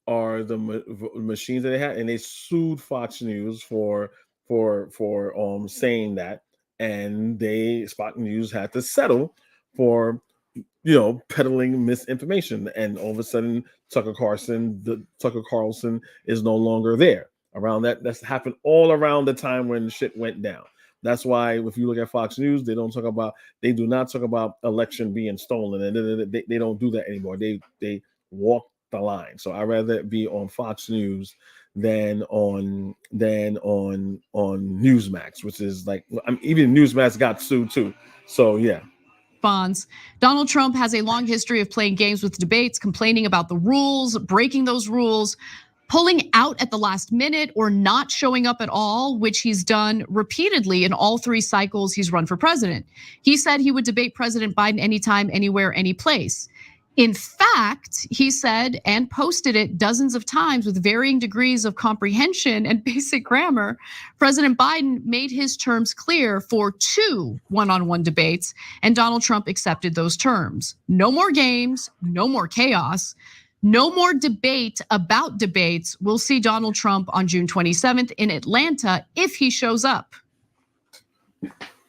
S3: are the machines that they had, and they sued Fox News for saying that, and Fox News had to settle for peddling misinformation, and all of a sudden Tucker Carlson is no longer there. Around that's happened all around the time when shit went down. That's why if you look at Fox News, they do not talk about election being stolen, and they don't do that anymore. They walk the line. So I'd rather be on Fox News than on Newsmax, which is like even Newsmax got sued too. So yeah.
S16: Bonds. Donald Trump has a long history of playing games with debates, complaining about the rules, breaking those rules, pulling out at the last minute, or not showing up at all, which he's done repeatedly in all 3 cycles he's run for president. He said he would debate President Biden anytime, anywhere, any place. In fact, he said and posted it dozens of times with varying degrees of comprehension and basic grammar. President Biden made his terms clear for 2 one-on-one debates, and Donald Trump accepted those terms. No more games, no more chaos, no more debate about debates. We'll see Donald Trump on June 27th in Atlanta if he shows up.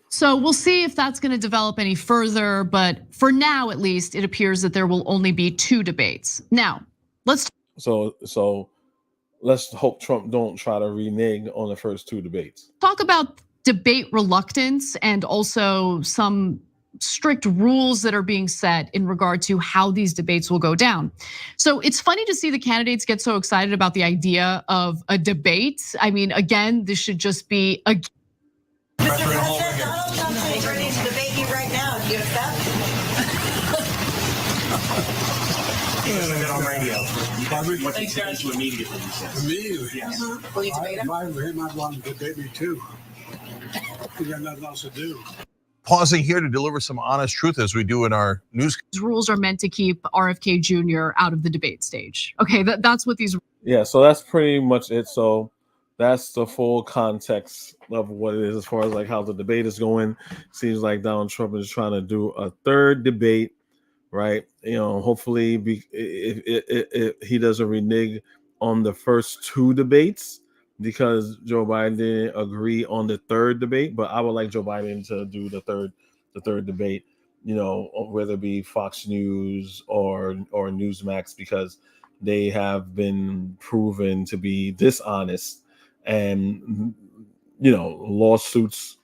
S16: So we'll see if that's going to develop any further, but for now, at least, it appears that there will only be 2 debates. Now, let's.
S3: So let's hope Trump don't try to renege on the first 2 debates.
S16: Talk about debate reluctance and also some strict rules that are being set in regard to how these debates will go down. So it's funny to see the candidates get so excited about the idea of a debate. I mean, again, this should just be a.
S17: Mr. President, Donald Trump is ready to debate you right now. Do you accept? on radio. What do you guys do immediately?
S15: Me?
S17: Yes.
S12: Will you debate him?
S15: He might want to debate me too. We got nothing else to do.
S18: Pausing here to deliver some honest truth as we do in our news.
S16: These rules are meant to keep RFK Jr. out of the debate stage. Okay, that's what these.
S3: Yeah, so that's pretty much it. So that's the full context of what it is as far as like how the debate is going. Seems like Donald Trump is trying to do a third debate, right? You know, hopefully if he doesn't renege on the first two debates, because Joe Biden didn't agree on the third debate. But I would like Joe Biden to do the third debate, you know, whether it be Fox News or Newsmax, because they have been proven to be dishonest, and you know, lawsuits.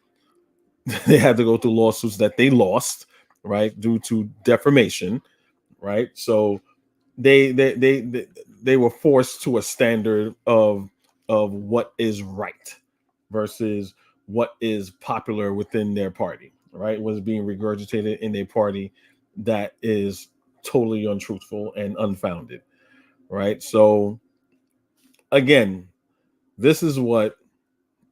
S3: They had to go through lawsuits that they lost, right, due to defamation, right? So they were forced to a standard of what is right versus what is popular within their party, right? Was being regurgitated in a party that is totally untruthful and unfounded, right? So again, this is what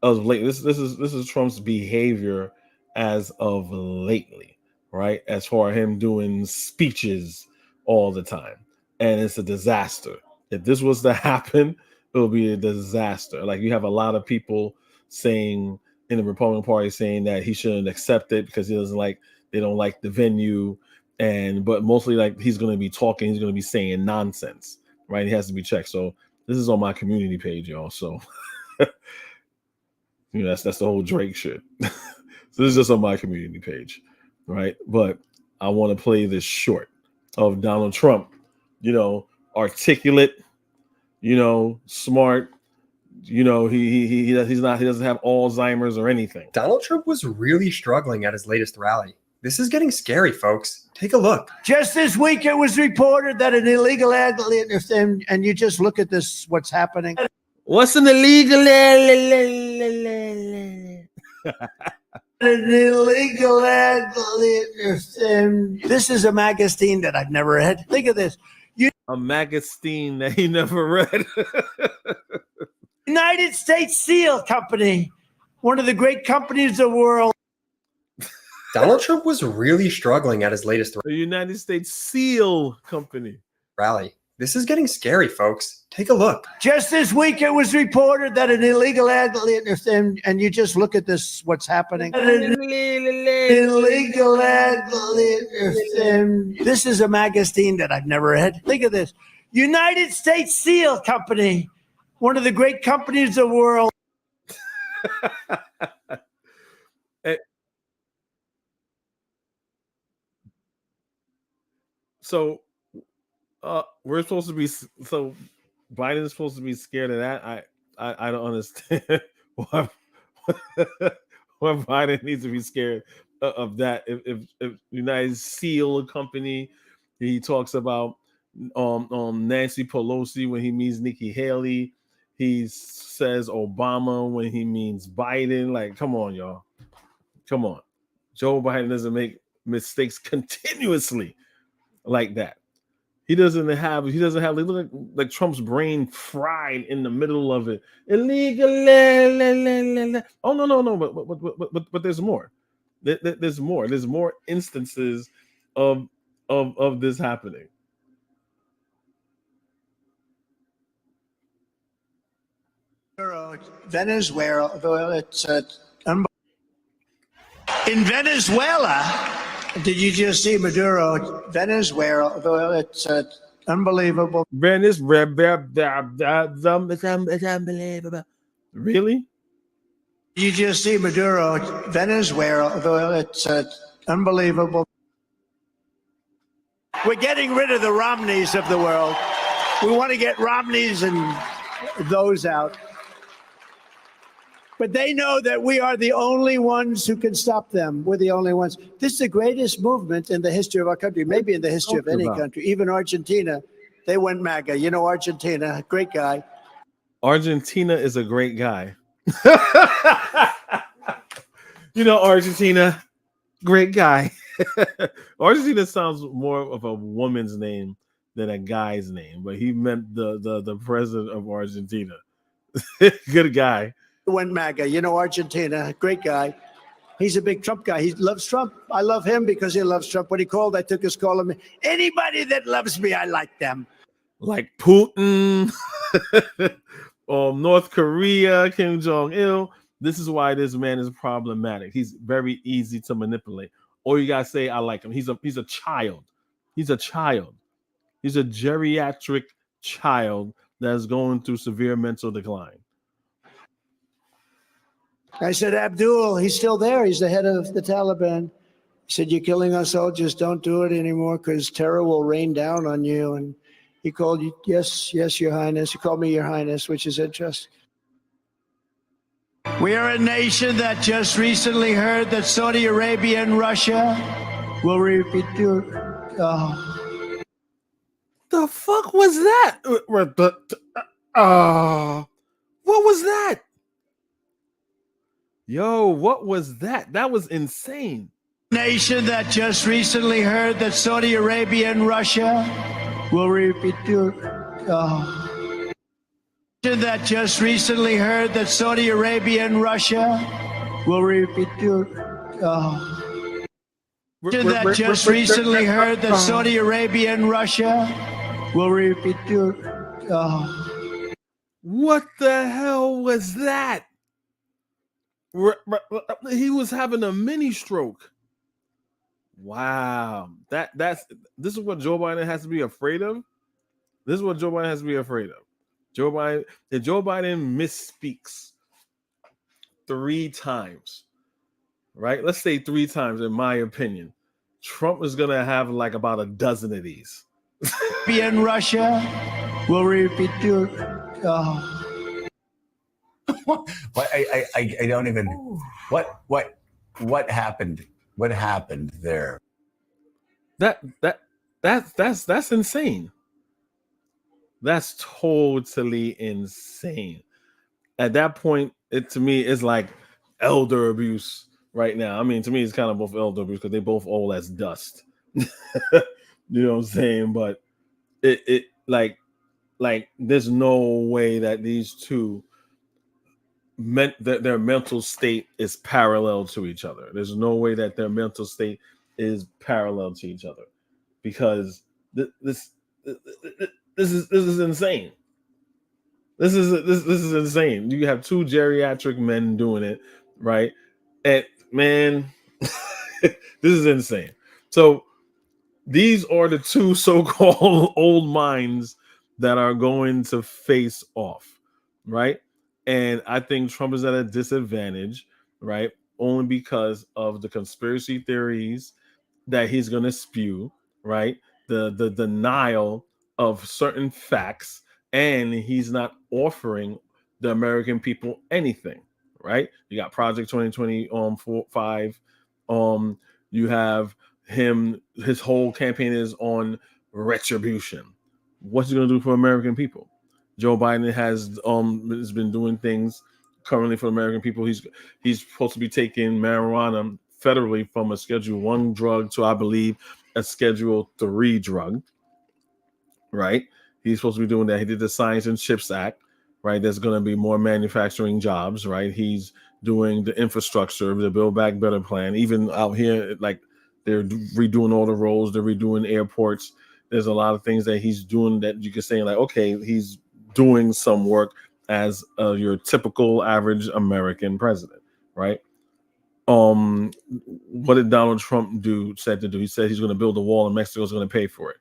S3: of late. This is Trump's behavior as of lately, right? As for him doing speeches all the time, and it's a disaster. If this was to happen, it will be a disaster. Like, you have a lot of people saying in the Republican Party saying that he shouldn't accept it because they don't like the venue, but mostly like he's going to be talking, he's going to be saying nonsense, right? He has to be checked. So this is on my community page, y'all. So you know, that's the whole Drake shit. So this is just on my community page, right? But I want to play this short of Donald Trump, you know, articulate, you know, smart, you know, he doesn't have Alzheimer's or anything.
S19: Donald Trump was really struggling at his latest rally. This is getting scary, folks. Take a look.
S2: Just this week, it was reported that an illegal and you just look at this, what's happening.
S3: What's an illegal?
S2: An illegal this is a magazine that I've never read. Think of this.
S3: A magazine that he never read.
S2: United States Seal Company, one of the great companies of the world.
S19: Donald Trump was really struggling at his latest
S3: The United States Seal Company
S19: rally. This is getting scary, folks. Take a look.
S2: Just this week, it was reported that an illegal and you just look at this, what's happening. An illegal this is a magazine that I've never read. Think of this. United States Seal Company, one of the great companies of the world.
S3: So we're supposed to be, so Biden is supposed to be scared of that. I don't understand why Biden needs to be scared of that. If United Seal Company, he talks about Nancy Pelosi when he means Nikki Haley. He says Obama when he means Biden. Like, come on, y'all. Come on. Joe Biden doesn't make mistakes continuously like that. He doesn't have like Trump's brain fried in the middle of it. Illegal. Oh no. But there's more. There's more. There's more instances of this happening.
S2: Venezuela, it's in Venezuela. Did you just see Maduro? Venezuela, it's unbelievable.
S3: It's unbelievable. Really?
S2: You just see Maduro? Venezuela, it's unbelievable. We're getting rid of the Romneys of the world. We want to get Romneys and those out. But they know that we are the only ones who can stop them. We're the only ones. This is the greatest movement in the history of our country, maybe in the history of any country. Even Argentina, they went MAGA. You know, Argentina, great guy.
S3: Argentina is a great guy. You know, Argentina, great guy. Argentina sounds more of a woman's name than a guy's name, but he meant the president of Argentina. Good guy.
S2: Went MAGA. You know, Argentina, great guy. He's a big Trump guy. He loves Trump. I love him because he loves Trump. When he called, I took his call. Anybody that loves me, I like them.
S3: Like Putin, North Korea, Kim Jong-il. This is why this man is problematic. He's very easy to manipulate. Or you gotta say, I like him. He's a child. He's a child. He's a geriatric child that's going through severe mental decline.
S2: I said, Abdul, he's still there. He's the head of the Taliban. He said, you're killing our soldiers. Don't do it anymore because terror will rain down on you. And he called you, yes, Your Highness. He called me Your Highness, which is interesting. We are a nation that just recently heard that Saudi Arabia and Russia will repeat your...
S3: The fuck was that? What was that? Yo, what was that? That was insane.
S2: Nation that just recently heard that Saudi Arabia and Russia will repeat your... That just recently heard that Saudi Arabia and Russia will repeat your... That just recently heard that Saudi Arabia and Russia will repeat your...
S3: What the hell was that? He was having a mini stroke. Wow. This is what Joe Biden has to be afraid of. This is what Joe Biden has to be afraid of. If Joe Biden misspeaks 3 times, right? Let's say 3 times, in my opinion, Trump is gonna have like about a dozen of these.
S2: In Russia will repeat your...
S20: I don't even. What happened? What happened there?
S3: That's insane. That's totally insane. At that point, to me is like elder abuse right now. I mean, to me, it's kind of both elder abuse because they both old as dust. You know what I'm saying? But it like there's no way that these two meant that their mental state is parallel to each other. There's no way that their mental state is parallel to each other, because this is insane. This is insane. You have 2 geriatric men doing it, right? And man, this is insane. So these are the 2 so-called old minds that are going to face off, right? And I think Trump is at a disadvantage, right? Only because of the conspiracy theories that he's going to spew, right? The denial of certain facts, and he's not offering the American people anything, right? You got Project 2025. You have him, his whole campaign is on retribution. What's he going to do for American people? Joe Biden has been doing things currently for American people. He's supposed to be taking marijuana federally from a Schedule 1 drug to, I believe, a Schedule 3 drug, right? He's supposed to be doing that. He did the Science and Chips Act, right? There's going to be more manufacturing jobs, right? He's doing the infrastructure, the Build Back Better plan. Even out here, like, they're redoing all the roads, they're redoing airports. There's a lot of things that he's doing that you can say, like, okay, he's doing some work as your typical average American president, right? What did Donald Trump said to do? He said he's going to build a wall and Mexico's going to pay for it.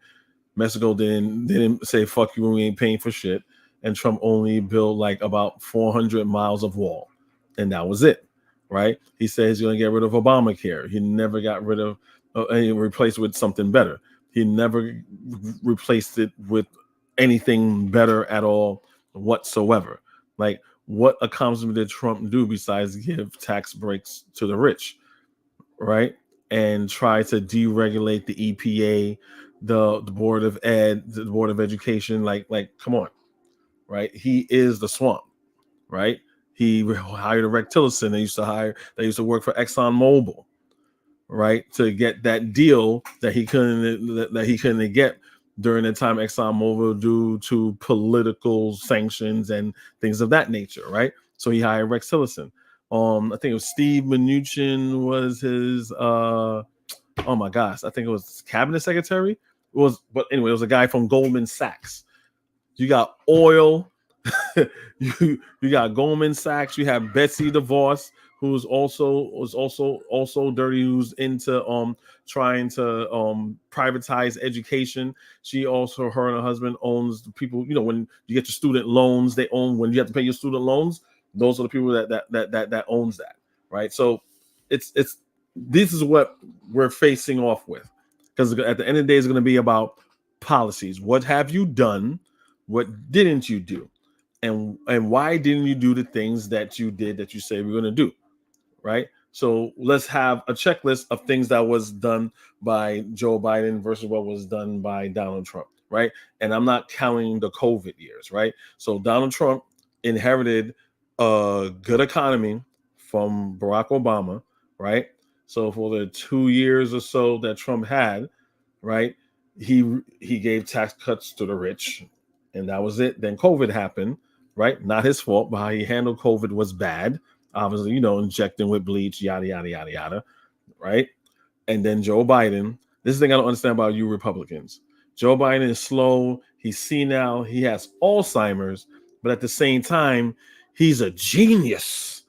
S3: Mexico didn't say, fuck you, we ain't paying for shit. And Trump only built like about 400 miles of wall. And that was it, right? He said he's going to get rid of Obamacare. He never got rid of, he replaced it with something better. He never replaced it with anything better at all whatsoever. Like, what accomplishment did Trump do besides give tax breaks to the rich, right? And try to deregulate the EPA, the Board of Ed, the Board of Education. Like, come on, right? He is the swamp, right? He hired a Rex Tillerson that used to work for ExxonMobil, right, to get that deal that he couldn't get during the time ExxonMobil due to political sanctions and things of that nature, right? So he hired Rex Tillerson. I think it was Steve Mnuchin was his oh my gosh, I think it was cabinet secretary. But anyway, it was a guy from Goldman Sachs. You got oil, you got Goldman Sachs, you have Betsy DeVos, who's also dirty, who's into trying to privatize education. She also, her and her husband owns the people, when you get your student loans, they own, when you have to pay your student loans, those are the people that owns that, right? So it's this is what we're facing off with, because at the end of the day, it's going to be about policies. What have you done? What didn't you do? And why didn't you do the things that you did that you say we're going to do, right? So let's have a checklist of things that was done by Joe Biden versus what was done by Donald Trump, right? And I'm not counting the COVID years, right? So Donald Trump inherited a good economy from Barack Obama, right? So for the 2 years or so that Trump had, right, he gave tax cuts to the rich, and that was it. Then COVID happened, right? Not his fault, but how he handled COVID was bad. Obviously, injecting with bleach, yada, yada, yada, yada, right? And then Joe Biden, this is the thing I don't understand about you Republicans. Joe Biden is slow, he's senile, he has Alzheimer's, but at the same time, he's a genius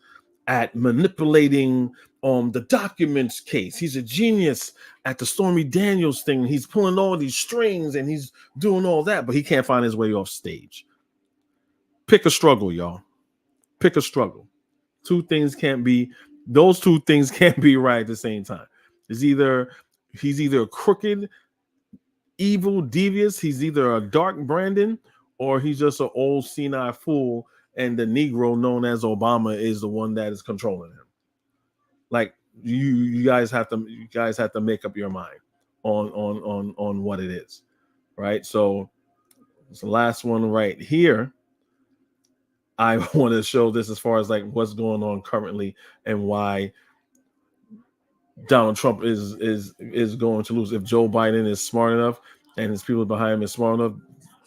S3: at manipulating the documents case. He's a genius at the Stormy Daniels thing. He's pulling all these strings and he's doing all that, but he can't find his way off stage. Pick a struggle, y'all. Pick a struggle. Those two things can't be right at the same time. He's either crooked, evil, devious. He's either a dark Brandon, or he's just an old senile fool, and the Negro known as Obama is the one that is controlling him. Like you guys have to make up your mind on what it is, right? So it's the last one right here. I want to show this as far as like what's going on currently and why Donald Trump is going to lose. If Joe Biden is smart enough and his people behind him is smart enough,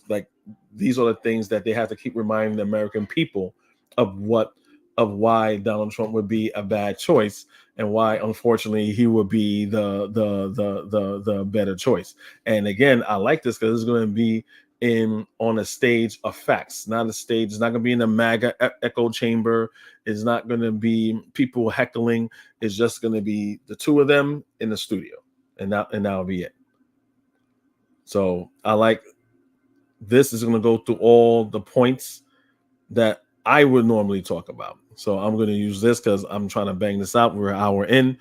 S3: like these are the things that they have to keep reminding the American people of why Donald Trump would be a bad choice and why, unfortunately, he would be the better choice. And again, I like this because it's going to be on a stage of facts, not a stage. It's not going to be in a MAGA echo chamber. It's not going to be people heckling. It's just going to be the two of them in the studio, and that'll be it. So I like this. Is going to go through all the points that I would normally talk about. So I'm going to use this because I'm trying to bang this out. We're an hour in,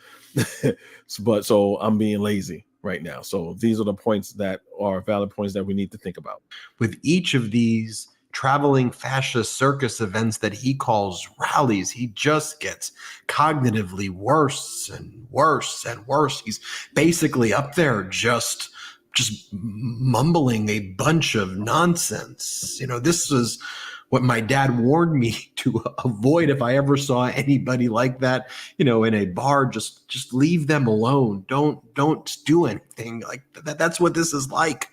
S3: but so I'm being lazy right now. So these are the points that are valid points that we need to think about.
S19: With each of these traveling fascist circus events that he calls rallies, he just gets cognitively worse and worse and worse. He's basically up there just mumbling a bunch of nonsense. This is what my dad warned me to avoid if I ever saw anybody like that, in a bar. Just leave them alone. Don't do anything like that. That's what this is like.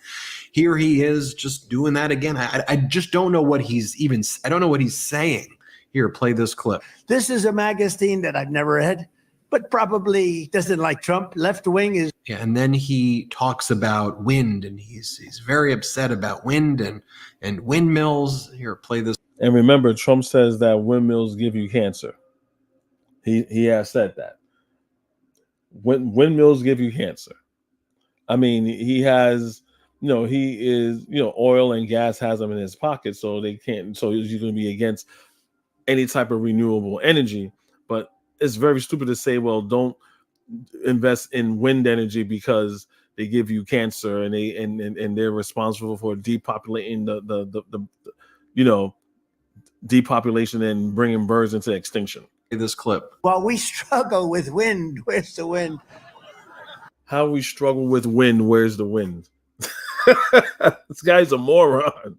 S19: Here he is just doing that again. I just don't know what I don't know what he's saying. Here, play this clip.
S21: This is a magazine that I've never read, but probably doesn't like Trump. Left wing is.
S19: Yeah, and then he talks about wind, and he's very upset about wind and windmills. Here, play this.
S3: And remember, Trump says that windmills give you cancer. He has said that. Windmills give you cancer. I mean, he has, he is, oil and gas has them in his pocket, so they can't. So he's going to be against any type of renewable energy. But it's very stupid to say, well, don't invest in wind energy because they give you cancer and they're responsible for depopulating the depopulation and bringing birds into extinction.
S19: This clip.
S21: While we struggle with wind, where's the wind?
S3: How we struggle with wind, where's the wind? This guy's a moron.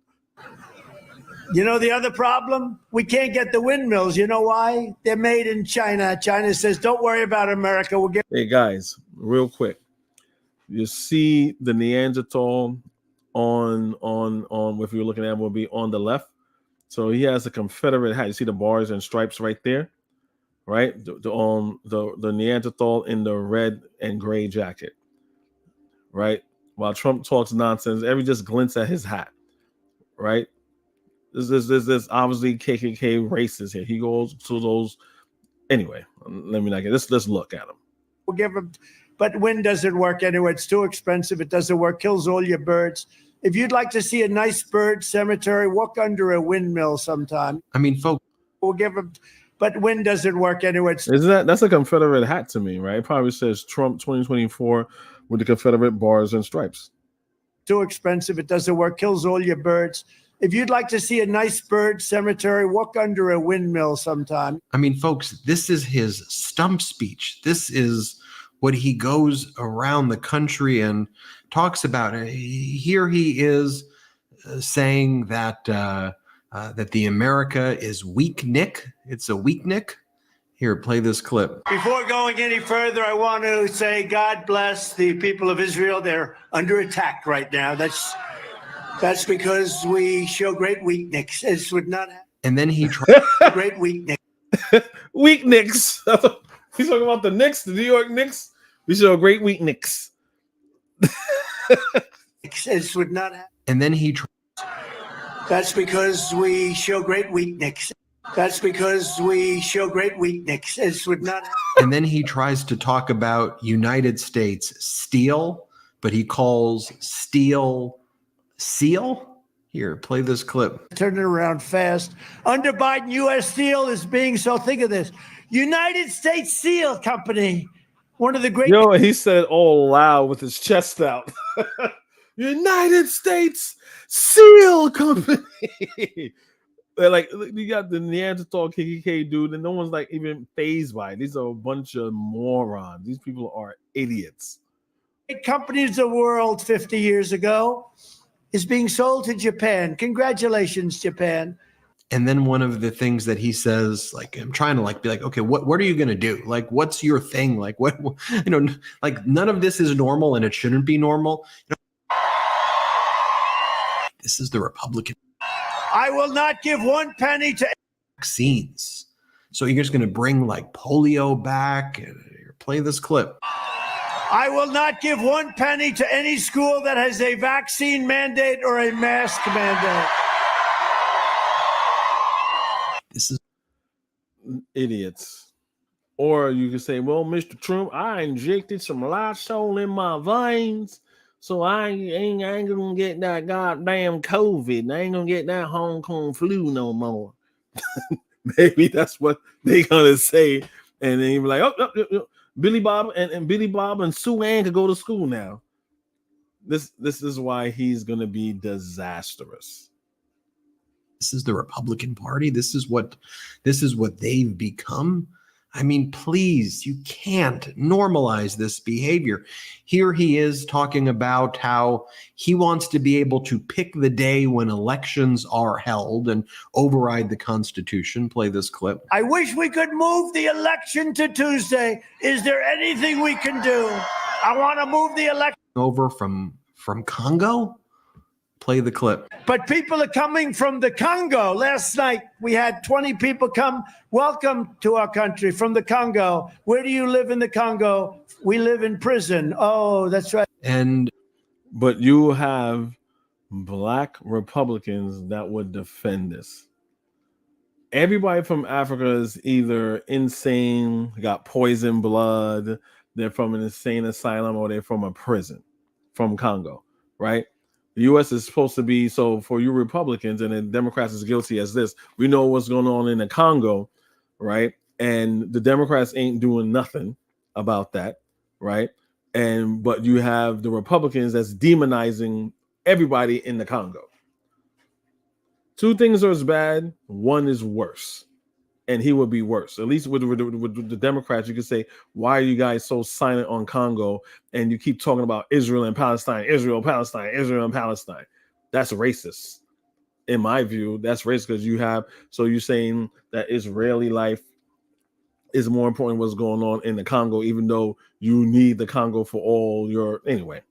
S21: The other problem? We can't get the windmills. You know why? They're made in China. China says, don't worry about America. We'll get.
S3: Hey, guys, real quick. You see the Neanderthal on if you're looking at it, will be on the left. So he has a Confederate hat. You see the bars and stripes right there, right? The Neanderthal in the red and gray jacket, right? While Trump talks nonsense, every just glints at his hat, right? This obviously KKK racist here. He goes to those anyway. Let me not get this. Let's look at him.
S21: We'll give them, but wind doesn't work anyway. It's too expensive. It doesn't work. Kills all your birds. If you'd like to see a nice bird cemetery, walk under a windmill sometime.
S19: I mean, folks.
S21: We'll give them, but wind doesn't work anyway.
S3: That's a Confederate hat to me, right? It probably says Trump 2024 with the Confederate bars and stripes.
S21: Too expensive. It doesn't work. Kills all your birds. If you'd like to see a nice bird cemetery, walk under a windmill sometime.
S19: I mean, folks, this is his stump speech. This is what he goes around the country and talks about. Here he is saying that that the America is weak, Nick. It's a weak, Nick. Here, play this clip.
S21: Before going any further, I want to say God bless the people of Israel. They're under attack right now. That's because we show great weakness. This would not happen.
S19: And then he tried
S21: great weakness.
S3: Weak Knicks. He's talking about the Knicks, the New York Knicks. We show great weak Knicks.
S21: This would not happen.
S19: And then he
S21: That's because we show great weakness. That's because we show great weakness. This would not happen.
S19: And then he tries to talk about United States steel, but he calls steel seal. Here, play this clip.
S21: Turn it around fast. Under Biden, U.S. Steel is being so, think of this, United States Steel Company, one of the great.
S3: He said it all loud with his chest out. United States Steel Company. They're like, you got the Neanderthal KKK dude, and no one's like even fazed by it. These are a bunch of morons. These people are idiots.
S21: Companies of the world 50 years ago is being sold to Japan. Congratulations, Japan.
S19: And then one of the things that he says, like, I'm trying to like be like, okay, what are you going to do? Like, what's your thing? Like, what, like none of this is normal and it shouldn't be normal. This is the Republican.
S21: I will not give one penny to
S19: vaccines. So you're just going to bring like polio back and play this clip.
S21: I will not give one penny to any school that has a vaccine mandate or a mask mandate.
S19: This is
S3: idiots. Or you can say, well, Mr. Trump, I injected some Lysol in my veins, so I ain't gonna get that goddamn COVID. I ain't gonna get that Hong Kong flu no more. Maybe that's what they're gonna say. And then you're like, oh, Billy Bob and Billy Bob and Sue Ann could go to school now. This is why he's gonna be disastrous.
S19: This is the Republican Party. This is what they've become. I mean, please, you can't normalize this behavior. Here he is talking about how he wants to be able to pick the day when elections are held and override the Constitution. Play this clip.
S21: I wish we could move the election to Tuesday. Is there anything we can do? I want to move the election
S19: over from Congo. Play the clip.
S21: But people are coming from the Congo. Last night, we had 20 people come. Welcome to our country from the Congo. Where do you live in the Congo? We live in prison. Oh, that's right.
S3: But you have Black Republicans that would defend this. Everybody from Africa is either insane, got poison blood, they're from an insane asylum, or they're from a prison from Congo, right? The U.S. is supposed to be, so for you Republicans and then Democrats is guilty as this, we know what's going on in the Congo, right? And the Democrats ain't doing nothing about that, right? But you have the Republicans that's demonizing everybody in the Congo. Two things are as bad, one is worse. And he would be worse. At least with the Democrats, you could say, why are you guys so silent on Congo? And you keep talking about Israel and Palestine, Israel, Palestine, Israel and Palestine. That's racist. In my view, that's racist because you're saying that Israeli life is more important than what's going on in the Congo, even though you need the Congo for all your, anyway.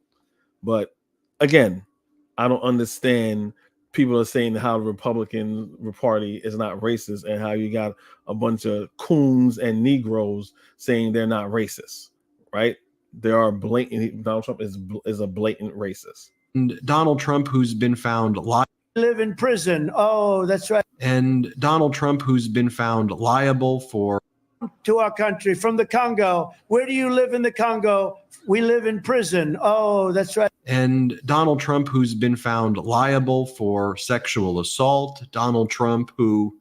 S3: But again, I don't understand. People are saying how the Republican Party is not racist, and how you got a bunch of coons and Negroes saying they're not racist, right? They are blatant. Donald Trump is a blatant racist.
S19: And Donald Trump, who's been found
S21: live in prison. Oh, that's right.
S19: And Donald Trump, who's been found liable for
S21: to our country from the Congo. Where do you live in the Congo? We live in prison. Oh, that's right.
S19: And Donald Trump, who's been found liable for sexual assault. Donald Trump, who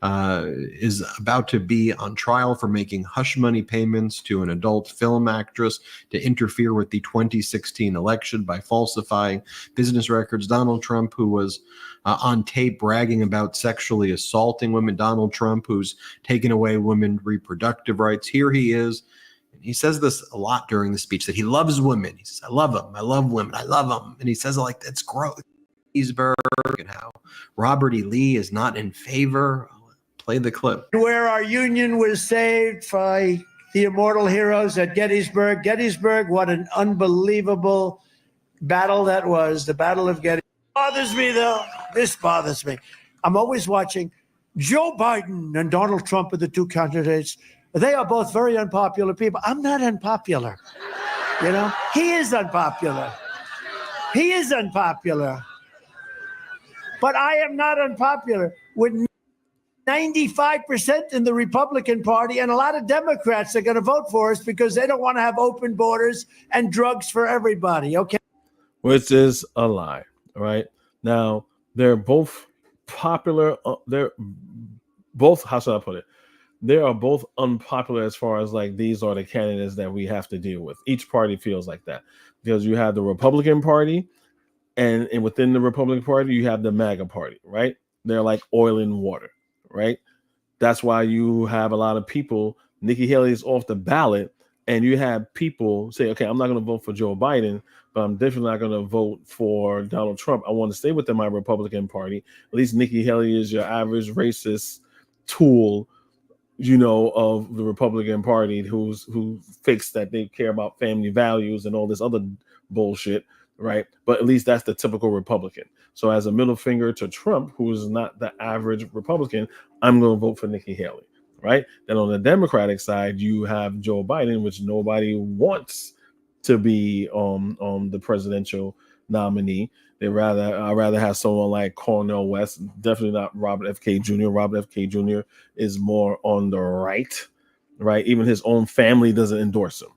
S19: is about to be on trial for making hush money payments to an adult film actress to interfere with the 2016 election by falsifying business records. Donald Trump, who was on tape bragging about sexually assaulting women. Donald Trump, who's taken away women's reproductive rights. Here he is. And he says this a lot during the speech, that he loves women. He says, I love them. I love women. I love them. And he says it like that's gross. And how Robert E. Lee is not in favor. Play the clip.
S21: Where our union was saved by the immortal heroes at Gettysburg. Gettysburg, what an unbelievable battle that was, the Battle of Gettysburg. Bothers me, though. This bothers me. I'm always watching. Joe Biden and Donald Trump are the two candidates. They are both very unpopular people. I'm not unpopular. You know, he is unpopular. He is unpopular. But I am not unpopular. With 95% in the Republican Party, and a lot of Democrats are going to vote for us because they don't want to have open borders and drugs for everybody, okay?
S3: Which is a lie, right? Now, they're both popular. They're both, how should I put it? They are both unpopular as far as like these are the candidates that we have to deal with. Each party feels like that because you have the Republican Party, and within the Republican Party, you have the MAGA Party, right? They're like oil and water. Right. That's why you have a lot of people. Nikki Haley is off the ballot, and you have people say, OK, I'm not going to vote for Joe Biden, but I'm definitely not going to vote for Donald Trump. I want to stay within my Republican Party. At least Nikki Haley is your average racist tool, you know, of the Republican Party who fakes that they care about family values and all this other bullshit. Right. But at least that's the typical Republican. So as a middle finger to Trump, who is not the average Republican, I'm going to vote for Nikki Haley. Right. Then on the Democratic side, you have Joe Biden, which nobody wants to be the presidential nominee. I'd rather have someone like Cornel West, definitely not Robert F. K. Jr. Robert F. K. Jr. is more on the right. Right. Even his own family doesn't endorse him.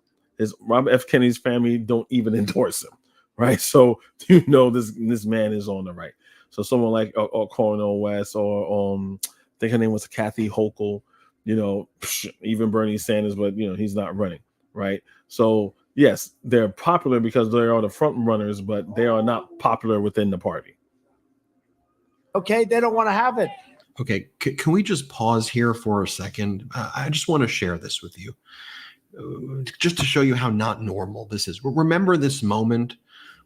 S3: Robert F. Kennedy's family don't even endorse him. Right. So, you know, this man is on the right. So someone like or Cornel West or I think her name was Kathy Hochul, you know, even Bernie Sanders, but, you know, he's not running. Right. So, yes, they're popular because they are the front runners, but they are not popular within the party.
S21: OK, they don't want to have it.
S19: OK, can we just pause here for a second? I just want to share this with you just to show you how not normal this is. Remember this moment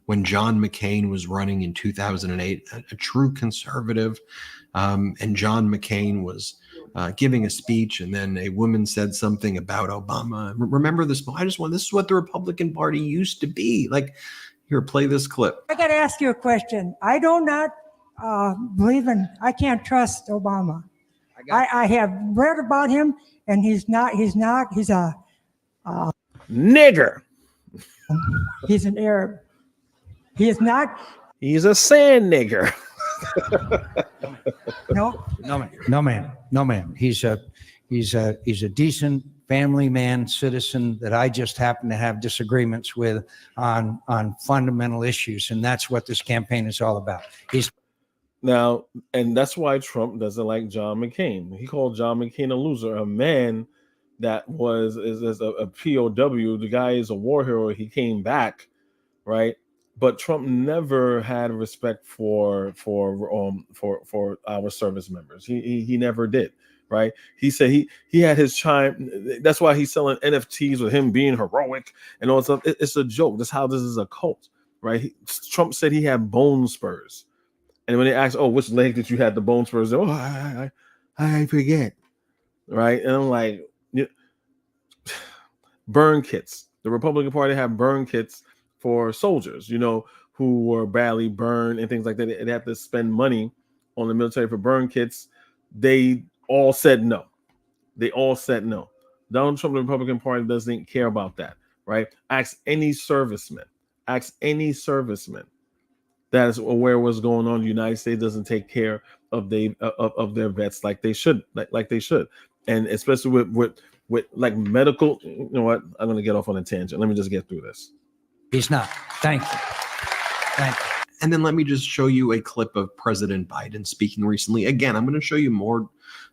S19: when John McCain was running in 2008, a true conservative, and John McCain was giving a speech, and then a woman said something about Obama. Remember this? This is what the Republican Party used to be. Like, here, play this clip.
S1: I got to ask you a question. I do not I can't trust Obama. I have read about him, and he's a
S3: nigger.
S1: He's an Arab. He is not.
S3: He's a sand nigger.
S22: No, ma'am. He's a decent family man, citizen that I just happen to have disagreements with on fundamental issues, and that's what this campaign is all about.
S3: Now, and that's why Trump doesn't like John McCain. He called John McCain a loser, a man that is a POW. The guy is a war hero. He came back, right? But Trump never had respect for our service members. He never did, right? He said he had his chime. That's why he's selling NFTs with him being heroic and all that stuff. It's a joke. That's how this is a cult, right? Trump said he had bone spurs, and when they asked, "Oh, which leg did you have the bone spurs?" Oh, I forget, right? And I'm like, burn kits. The Republican Party have burn kits for soldiers. You know, who were badly burned and things like that, they'd have to spend money on the military for burn kits. They all said no. They all said no. Donald Trump, the Republican Party, doesn't care about that, right? Ask any serviceman. Ask any serviceman that is aware of what's going on. The United States doesn't take care of their vets like they should, like they should, and especially with like medical. You know what? I'm going to get off on a tangent. Let me just get through this.
S22: He's not. Thank you. Thank you.
S19: And then let me just show you a clip of President Biden speaking recently. Again, I'm going to show you more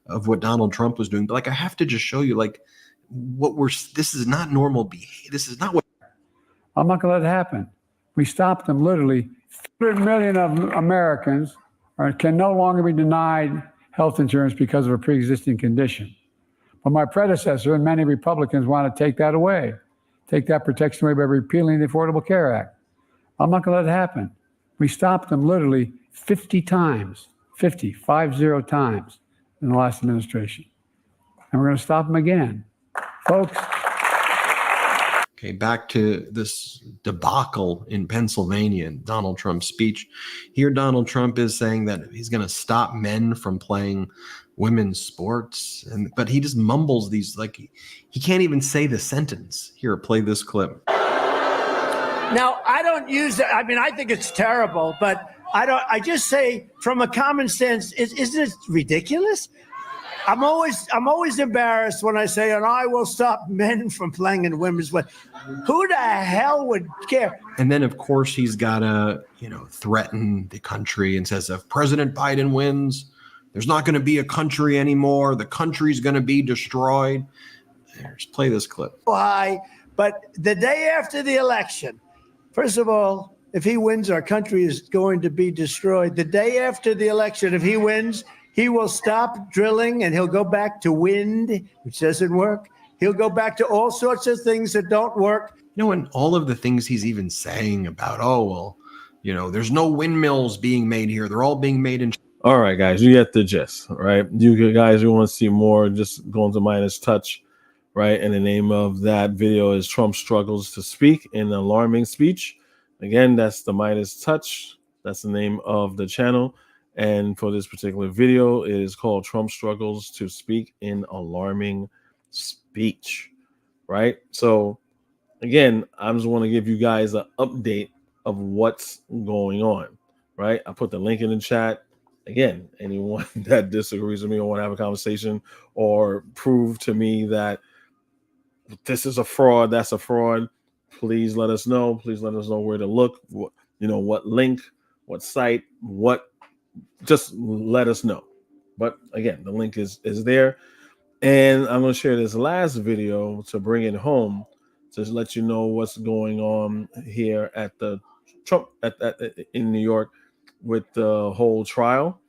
S19: of what Donald Trump was doing, but like I have to just show you like this is not normal behavior. This is not what.
S15: I'm not going to let it happen. We stopped them literally. 100 million of Americans can no longer be denied health insurance because of a pre-existing condition. But my predecessor and many Republicans want to take that away, take that protection away by repealing the Affordable Care Act. I'm not going to let it happen. We stopped them literally 50 times in the last administration. And we're going to stop them again. Folks.
S19: Okay, back to this debacle in Pennsylvania and Donald Trump's speech. Here, Donald Trump is saying that he's going to stop men from playing women's sports, but he just mumbles these, like he can't even say the sentence. Here, play this clip.
S21: Now, I don't use it. I mean, I think it's terrible, but I just say from a common sense, isn't it ridiculous? I'm always embarrassed when I say, and I will stop men from playing in women's play. Who the hell would care?
S19: And then, of course, he's got to, threaten the country and says, if President Biden wins, there's not going to be a country anymore. The country's going to be destroyed. Let's play this clip.
S21: Why? But the day after the election, first of all, if he wins, our country is going to be destroyed. The day after the election, if he wins, he will stop drilling and he'll go back to wind, which doesn't work. He'll go back to all sorts of things that don't work.
S19: And all of the things he's even saying about, there's no windmills being made here. They're all being made in.
S3: All right, guys, you get the gist, right? You guys, you want to see more, just go into Midas Touch, right? And the name of that video is Trump Struggles to Speak in an Alarming Speech. Again, that's the Midas Touch. That's the name of the channel. And for this particular video, it is called Trump Struggles to Speak in Alarming Speech, right? So again, I just want to give you guys an update of what's going on, right? I put the link in the chat. Again, anyone that disagrees with me or want to have a conversation or prove to me that this is a fraud, that's a fraud, please let us know. Please let us know where to look, what link, what site, just let us know. But again, the link is there. And I'm going to share this last video to bring it home to let you know what's going on here at the Trump in New York with the whole trial.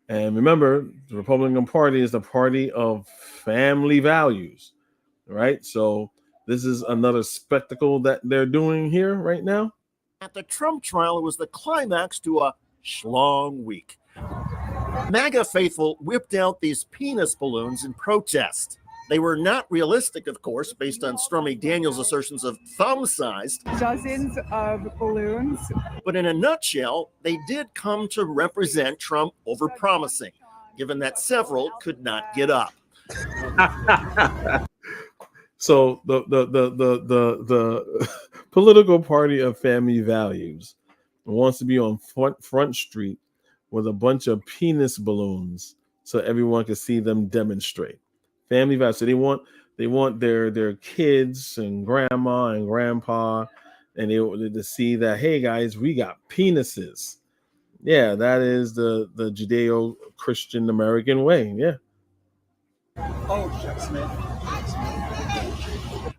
S3: And remember, the Republican Party is the party of family values, right? So this is another spectacle that they're doing here right now.
S5: At the Trump trial, it was the climax to a schlong week. MAGA faithful whipped out these penis balloons in protest. They were not realistic, of course, based on Stormy Daniels' assertions of thumb-sized.
S6: Dozens of balloons.
S5: But in a nutshell, they did come to represent Trump overpromising, given that several could not get up.
S3: So the political party of family values wants to be on Front Street with a bunch of penis balloons so everyone can see them demonstrate. Family values. So they want their kids and grandma and grandpa and they to see that, hey guys, we got penises. Yeah, that is the Judeo-Christian American way. Yeah.
S5: Oh, shucks, man.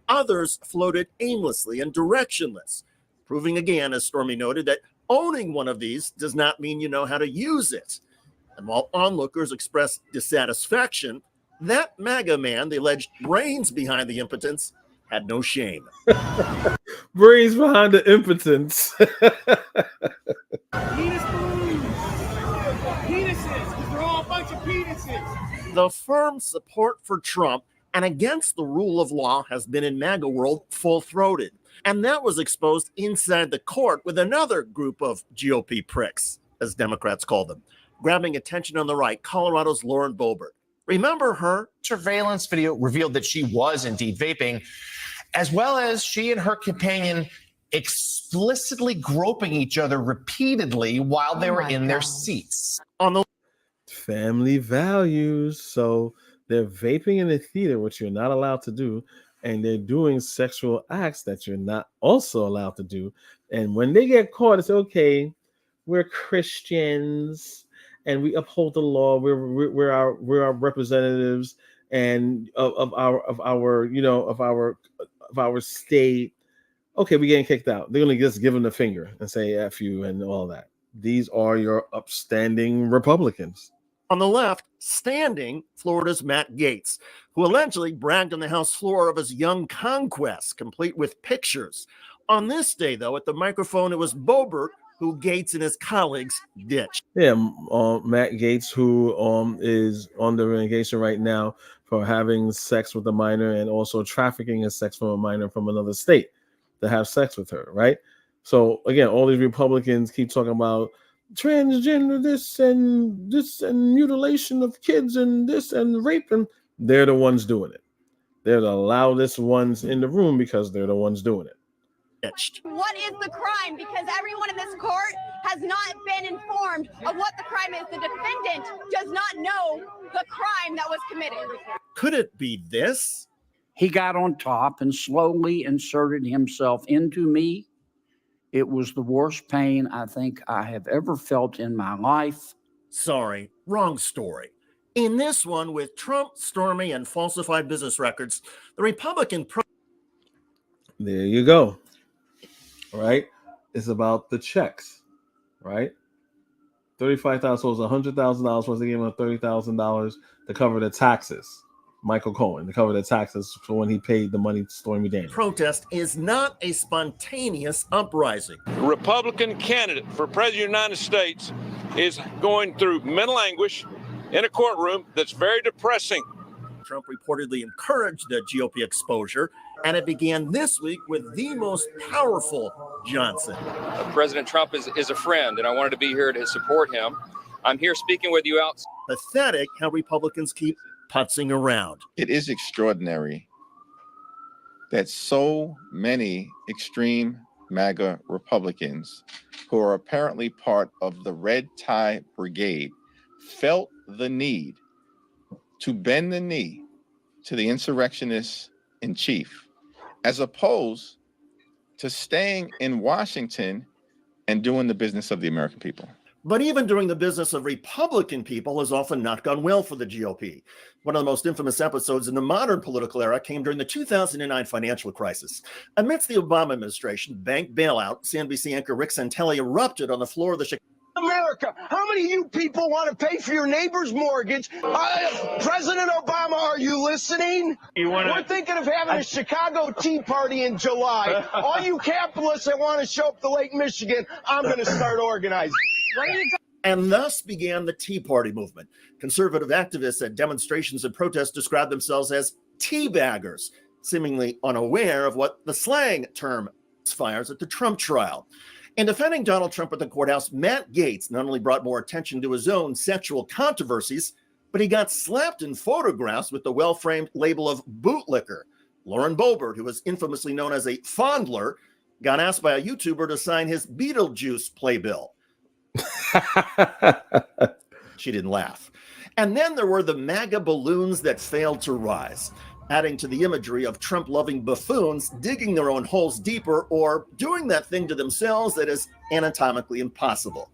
S5: Others floated aimlessly and directionless, proving again, as Stormy noted, that owning one of these does not mean you know how to use it. And while onlookers expressed dissatisfaction, that MAGA man, the alleged brains behind the impotence, had no shame.
S3: Brains behind the impotence.
S6: Penises. They're all a bunch of penises.
S5: The firm support for Trump and against the rule of law has been in MAGA world full-throated. And that was exposed inside the court with another group of GOP pricks, as Democrats call them, grabbing attention on the right, Colorado's Lauren Boebert. Remember her?
S4: Surveillance video revealed that she was indeed vaping, as well as she and her companion explicitly groping each other repeatedly while they were in their seats.
S5: On the
S3: family values. So they're vaping in the theater, which you're not allowed to do, and they're doing sexual acts that you're not also allowed to do. And when they get caught, it's okay. We're Christians and we uphold the law. We're our representatives and of our state. Okay, we're getting kicked out. They're gonna just give them the finger and say F you and all that. These are your upstanding Republicans.
S5: On the left, standing Florida's Matt Gaetz, who allegedly bragged on the House floor of his young conquest, complete with pictures. On this day, though, at the microphone, it was Boebert who Gaetz and his colleagues ditched.
S3: Yeah, Matt Gaetz, who is under engagement right now for having sex with a minor and also trafficking in sex from a minor from another state to have sex with her, right? So again, all these Republicans keep talking about transgender this and mutilation of kids and this and rape, and they're the ones doing it. They're the loudest ones in the room because they're the ones doing it.
S7: What is the crime? Because everyone in this court has not been informed of what the crime is. The defendant does not know the crime that was committed.
S5: Could it be this?
S23: He got on top and slowly inserted himself into me. It was the worst pain I think I have ever felt in my life.
S5: Sorry, wrong story. In this one, with Trump, Stormy, and falsified business records, the Republican...
S3: There you go. Right? It's about the checks, right? $35,000, so it was $100,000 once they gave him $30,000 to cover the taxes. Michael Cohen, to cover the taxes for when he paid the money to Stormy Daniels.
S5: Protest is not a spontaneous uprising.
S24: The Republican candidate for President of the United States is going through mental anguish in a courtroom that's very depressing.
S5: Trump reportedly encouraged the GOP exposure, and it began this week with the most powerful Johnson.
S25: President Trump is a friend, and I wanted to be here to support him. I'm here speaking with you outside.
S5: Pathetic how Republicans keep putzing around.
S26: It is extraordinary that so many extreme MAGA Republicans who are apparently part of the red tie brigade felt the need to bend the knee to the insurrectionists in chief, as opposed to staying in Washington and doing the business of the American people.
S5: But even doing the business of Republican people has often not gone well for the GOP. One of the most infamous episodes in the modern political era came during the 2009 financial crisis. Amidst the Obama administration bank bailout, CNBC anchor Rick Santelli erupted on the floor of the Chicago.
S27: America, how many of you people want to pay for your neighbor's mortgage? President Obama, are you listening? We're thinking of having a Chicago Tea Party in July. All you capitalists that want to show up to Lake Michigan, I'm going to start organizing.
S5: And thus began the Tea Party movement. Conservative activists at demonstrations and protests described themselves as teabaggers, seemingly unaware of what the slang term fires at the Trump trial. In defending Donald Trump at the courthouse, Matt Gaetz not only brought more attention to his own sexual controversies, but he got slapped in photographs with the well-framed label of bootlicker. Lauren Boebert, who was infamously known as a fondler, got asked by a YouTuber to sign his Beetlejuice playbill. She didn't laugh. And then there were the MAGA balloons that failed to rise, adding to the imagery of Trump-loving buffoons digging their own holes deeper or doing that thing to themselves that is anatomically impossible.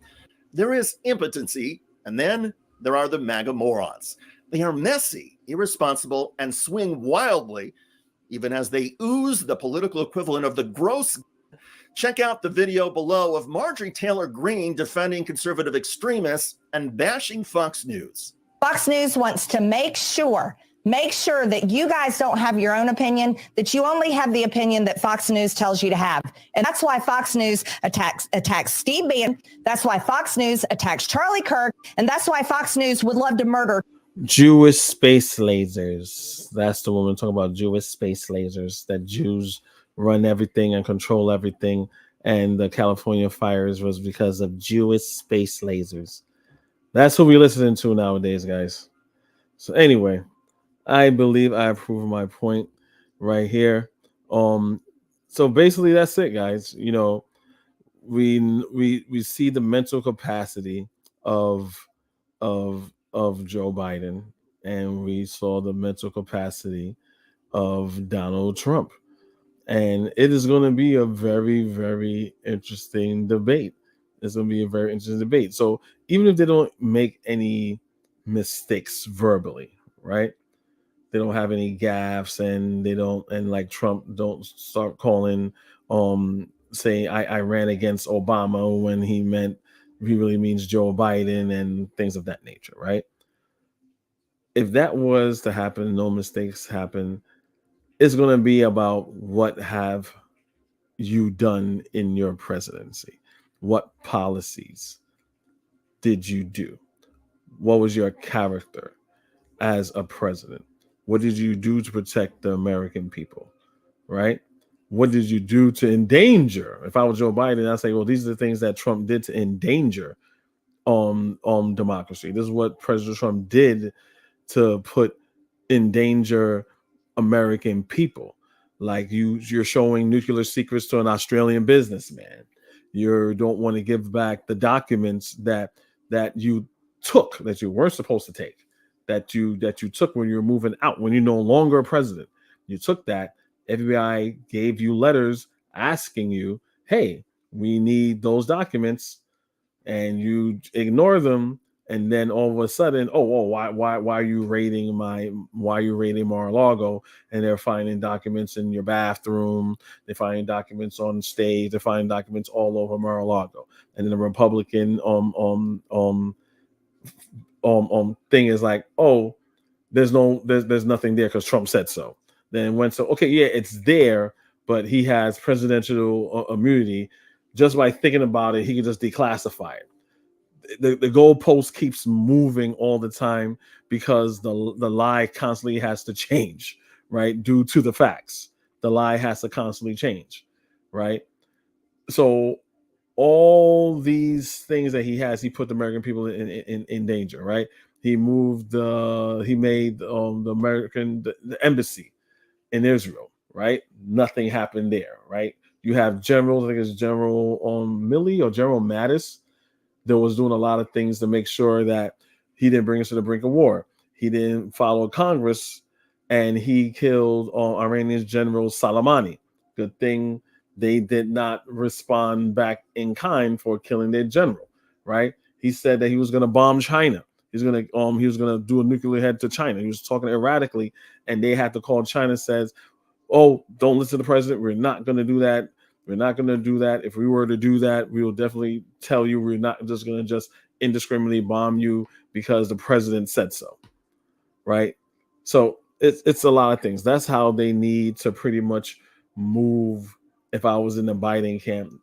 S5: There is impotency, and then there are the MAGA morons. They are messy, irresponsible, and swing wildly, even as they ooze the political equivalent of the gross. Check out the video below of Marjorie Taylor Greene defending conservative extremists and bashing Fox News.
S28: Fox News wants to make sure that you guys don't have your own opinion, that you only have the opinion that Fox News tells you to have. And that's why Fox News attacks Steve Bannon. That's why Fox News attacks Charlie Kirk. And that's why Fox News would love to murder
S3: Jewish space lasers. That's the woman talking about Jewish space lasers that Jews run everything and control everything. And the California fires was because of Jewish space lasers. That's what we're listening to nowadays, guys. So anyway, I believe I have proven my point right here. So basically that's it, guys. We see the mental capacity of Joe Biden, and we saw the mental capacity of Donald Trump. And it is going to be a very, very interesting debate. It's going to be a very interesting debate. So even if they don't make any mistakes verbally, right? They don't have any gaffes, and they don't, and like Trump don't start calling, saying I ran against Obama when he really means Joe Biden and things of that nature, right? If that was to happen, no mistakes happen, it's going to be about what have you done in your presidency? What policies did you do? What was your character as a president? What did you do to protect the American people? Right? What did you do to endanger? If I was Joe Biden, I'd say, well, these are the things that Trump did to endanger democracy. This is what President Trump did to put in danger American people. Like you're showing nuclear secrets to an Australian businessman. You don't want to give back the documents that you took, that you weren't supposed to take, that you took when you were moving out, when you're no longer a president. You took that. FBI gave you letters asking you, hey, we need those documents, and you ignore them. And then all of a sudden, why are you raiding Mar-a-Lago? And they're finding documents in your bathroom. They're finding documents on stage. They're finding documents all over Mar-a-Lago. And then the Republican thing is like, oh, there's nothing there because Trump said so. Then when okay, yeah, it's there, but he has presidential immunity. Just by thinking about it, he can just declassify it. The goalpost keeps moving all the time because the lie constantly has to change, right? Due to the facts, the lie has to constantly change, right? So all these things that he put the American people in danger, right? He made the American the embassy in Israel, right? Nothing happened there, right? You have generals, I think it's General Milley or General Mattis, that was doing a lot of things to make sure that he didn't bring us to the brink of war. He didn't follow Congress, and he killed Iranian General Soleimani. Good thing they did not respond back in kind for killing their general, right? He said that he was going to bomb China. He was gonna do a nuclear head to China. He was talking erratically, and they had to call China. Says, "Oh, don't listen to the president. We're not going to do that. We're not going to do that. If we were to do that, we will definitely tell you we're not just going to just indiscriminately bomb you because the president said so." Right? So it's a lot of things. That's how they need to pretty much move. If I was in the Biden camp,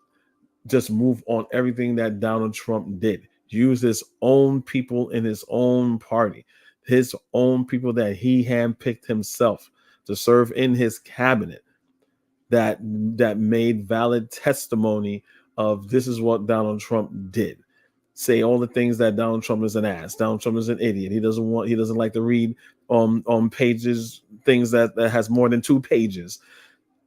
S3: just move on everything that Donald Trump did. Use his own people in his own party, his own people that he handpicked himself to serve in his cabinet, that made valid testimony of this is what Donald Trump did. Say all the things that Donald Trump is an ass. Donald Trump is an idiot. He doesn't like to read on pages, things that has more than 2 pages.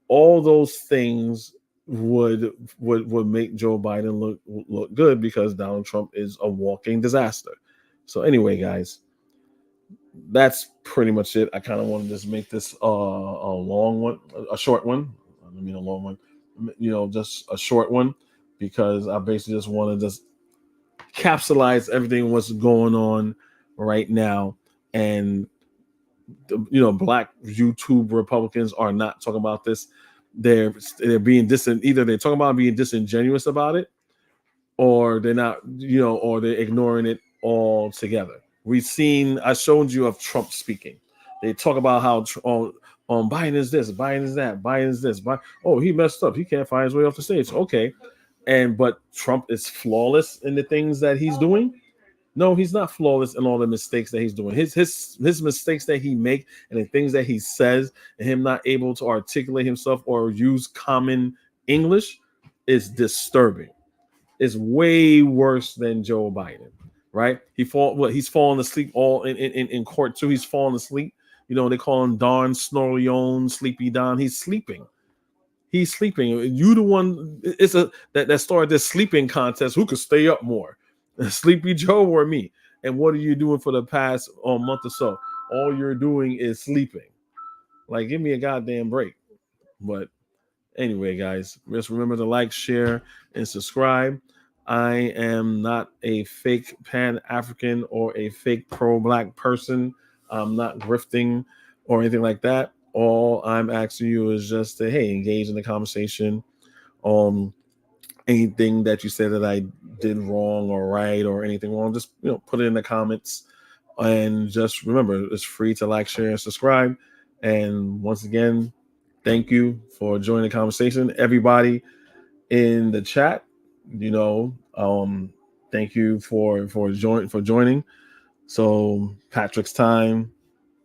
S3: All those things would make Joe Biden look good, because Donald Trump is a walking disaster. So anyway, guys, that's pretty much it. I kind of want to just make this a short one. I mean, a long one, just a short one, because I basically just want to just capsulize everything what's going on right now. And black YouTube Republicans are not talking about this. They're being either they're talking about being disingenuous about it, or they're not, or they're ignoring it altogether. I showed you of Trump speaking. They talk about how Biden is this, Biden is that, Biden is this. He messed up. He can't find his way off the stage. Okay. But Trump is flawless in the things that he's doing. No, he's not flawless in all the mistakes that he's doing. His mistakes that he make and the things that he says, and him not able to articulate himself or use common English is disturbing. It's way worse than Joe Biden, right? He's falling asleep all in court too. He's falling asleep. You know, they call him Don Snorleone, Sleepy Don. He's sleeping. He's sleeping. You the one. It's that started this sleeping contest. Who could stay up more, Sleepy Joe or me? And what are you doing for the past month or so? All you're doing is sleeping. Like, give me a goddamn break. But anyway, guys, just remember to like, share, and subscribe. I am not a fake Pan-African or a fake pro-Black person. I'm not grifting or anything like that. All I'm asking you is just to, hey, engage in the conversation on anything that you said that I did wrong or right or anything wrong. Just, put it in the comments. And just remember, it's free to like, share, and subscribe. And once again, thank you for joining the conversation. Everybody in the chat, thank you for joining. So Patrick's time,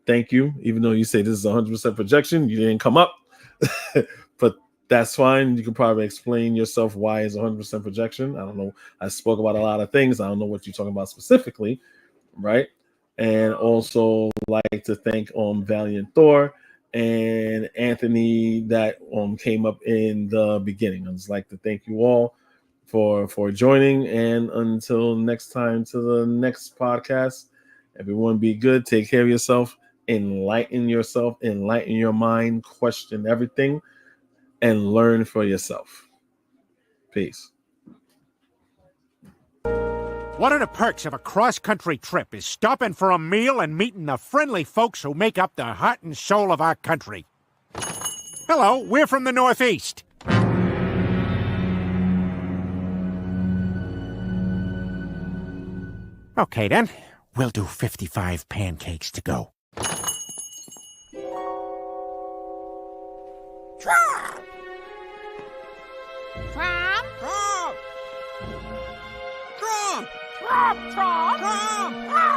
S3: thank you. Even though you say this is 100% projection, you didn't come up, but that's fine. You can probably explain yourself why it's 100% projection. I don't know. I spoke about a lot of things. I don't know what you're talking about specifically, right? And also like to thank Valiant Thor and Anthony that came up in the beginning. I'd just like to thank you all for joining, and until next time, to the next podcast, everyone be good, take care of yourself, enlighten yourself, enlighten your mind, question everything, and learn for yourself. Peace.
S8: One of the perks of a cross-country trip is stopping for a meal and meeting the friendly folks who make up the heart and soul of our country. Hello, we're from the Northeast. Okay, then. We'll do 55 pancakes to go.
S9: Trump! Trump! Trump! Trump! Trump! Trump! Trump!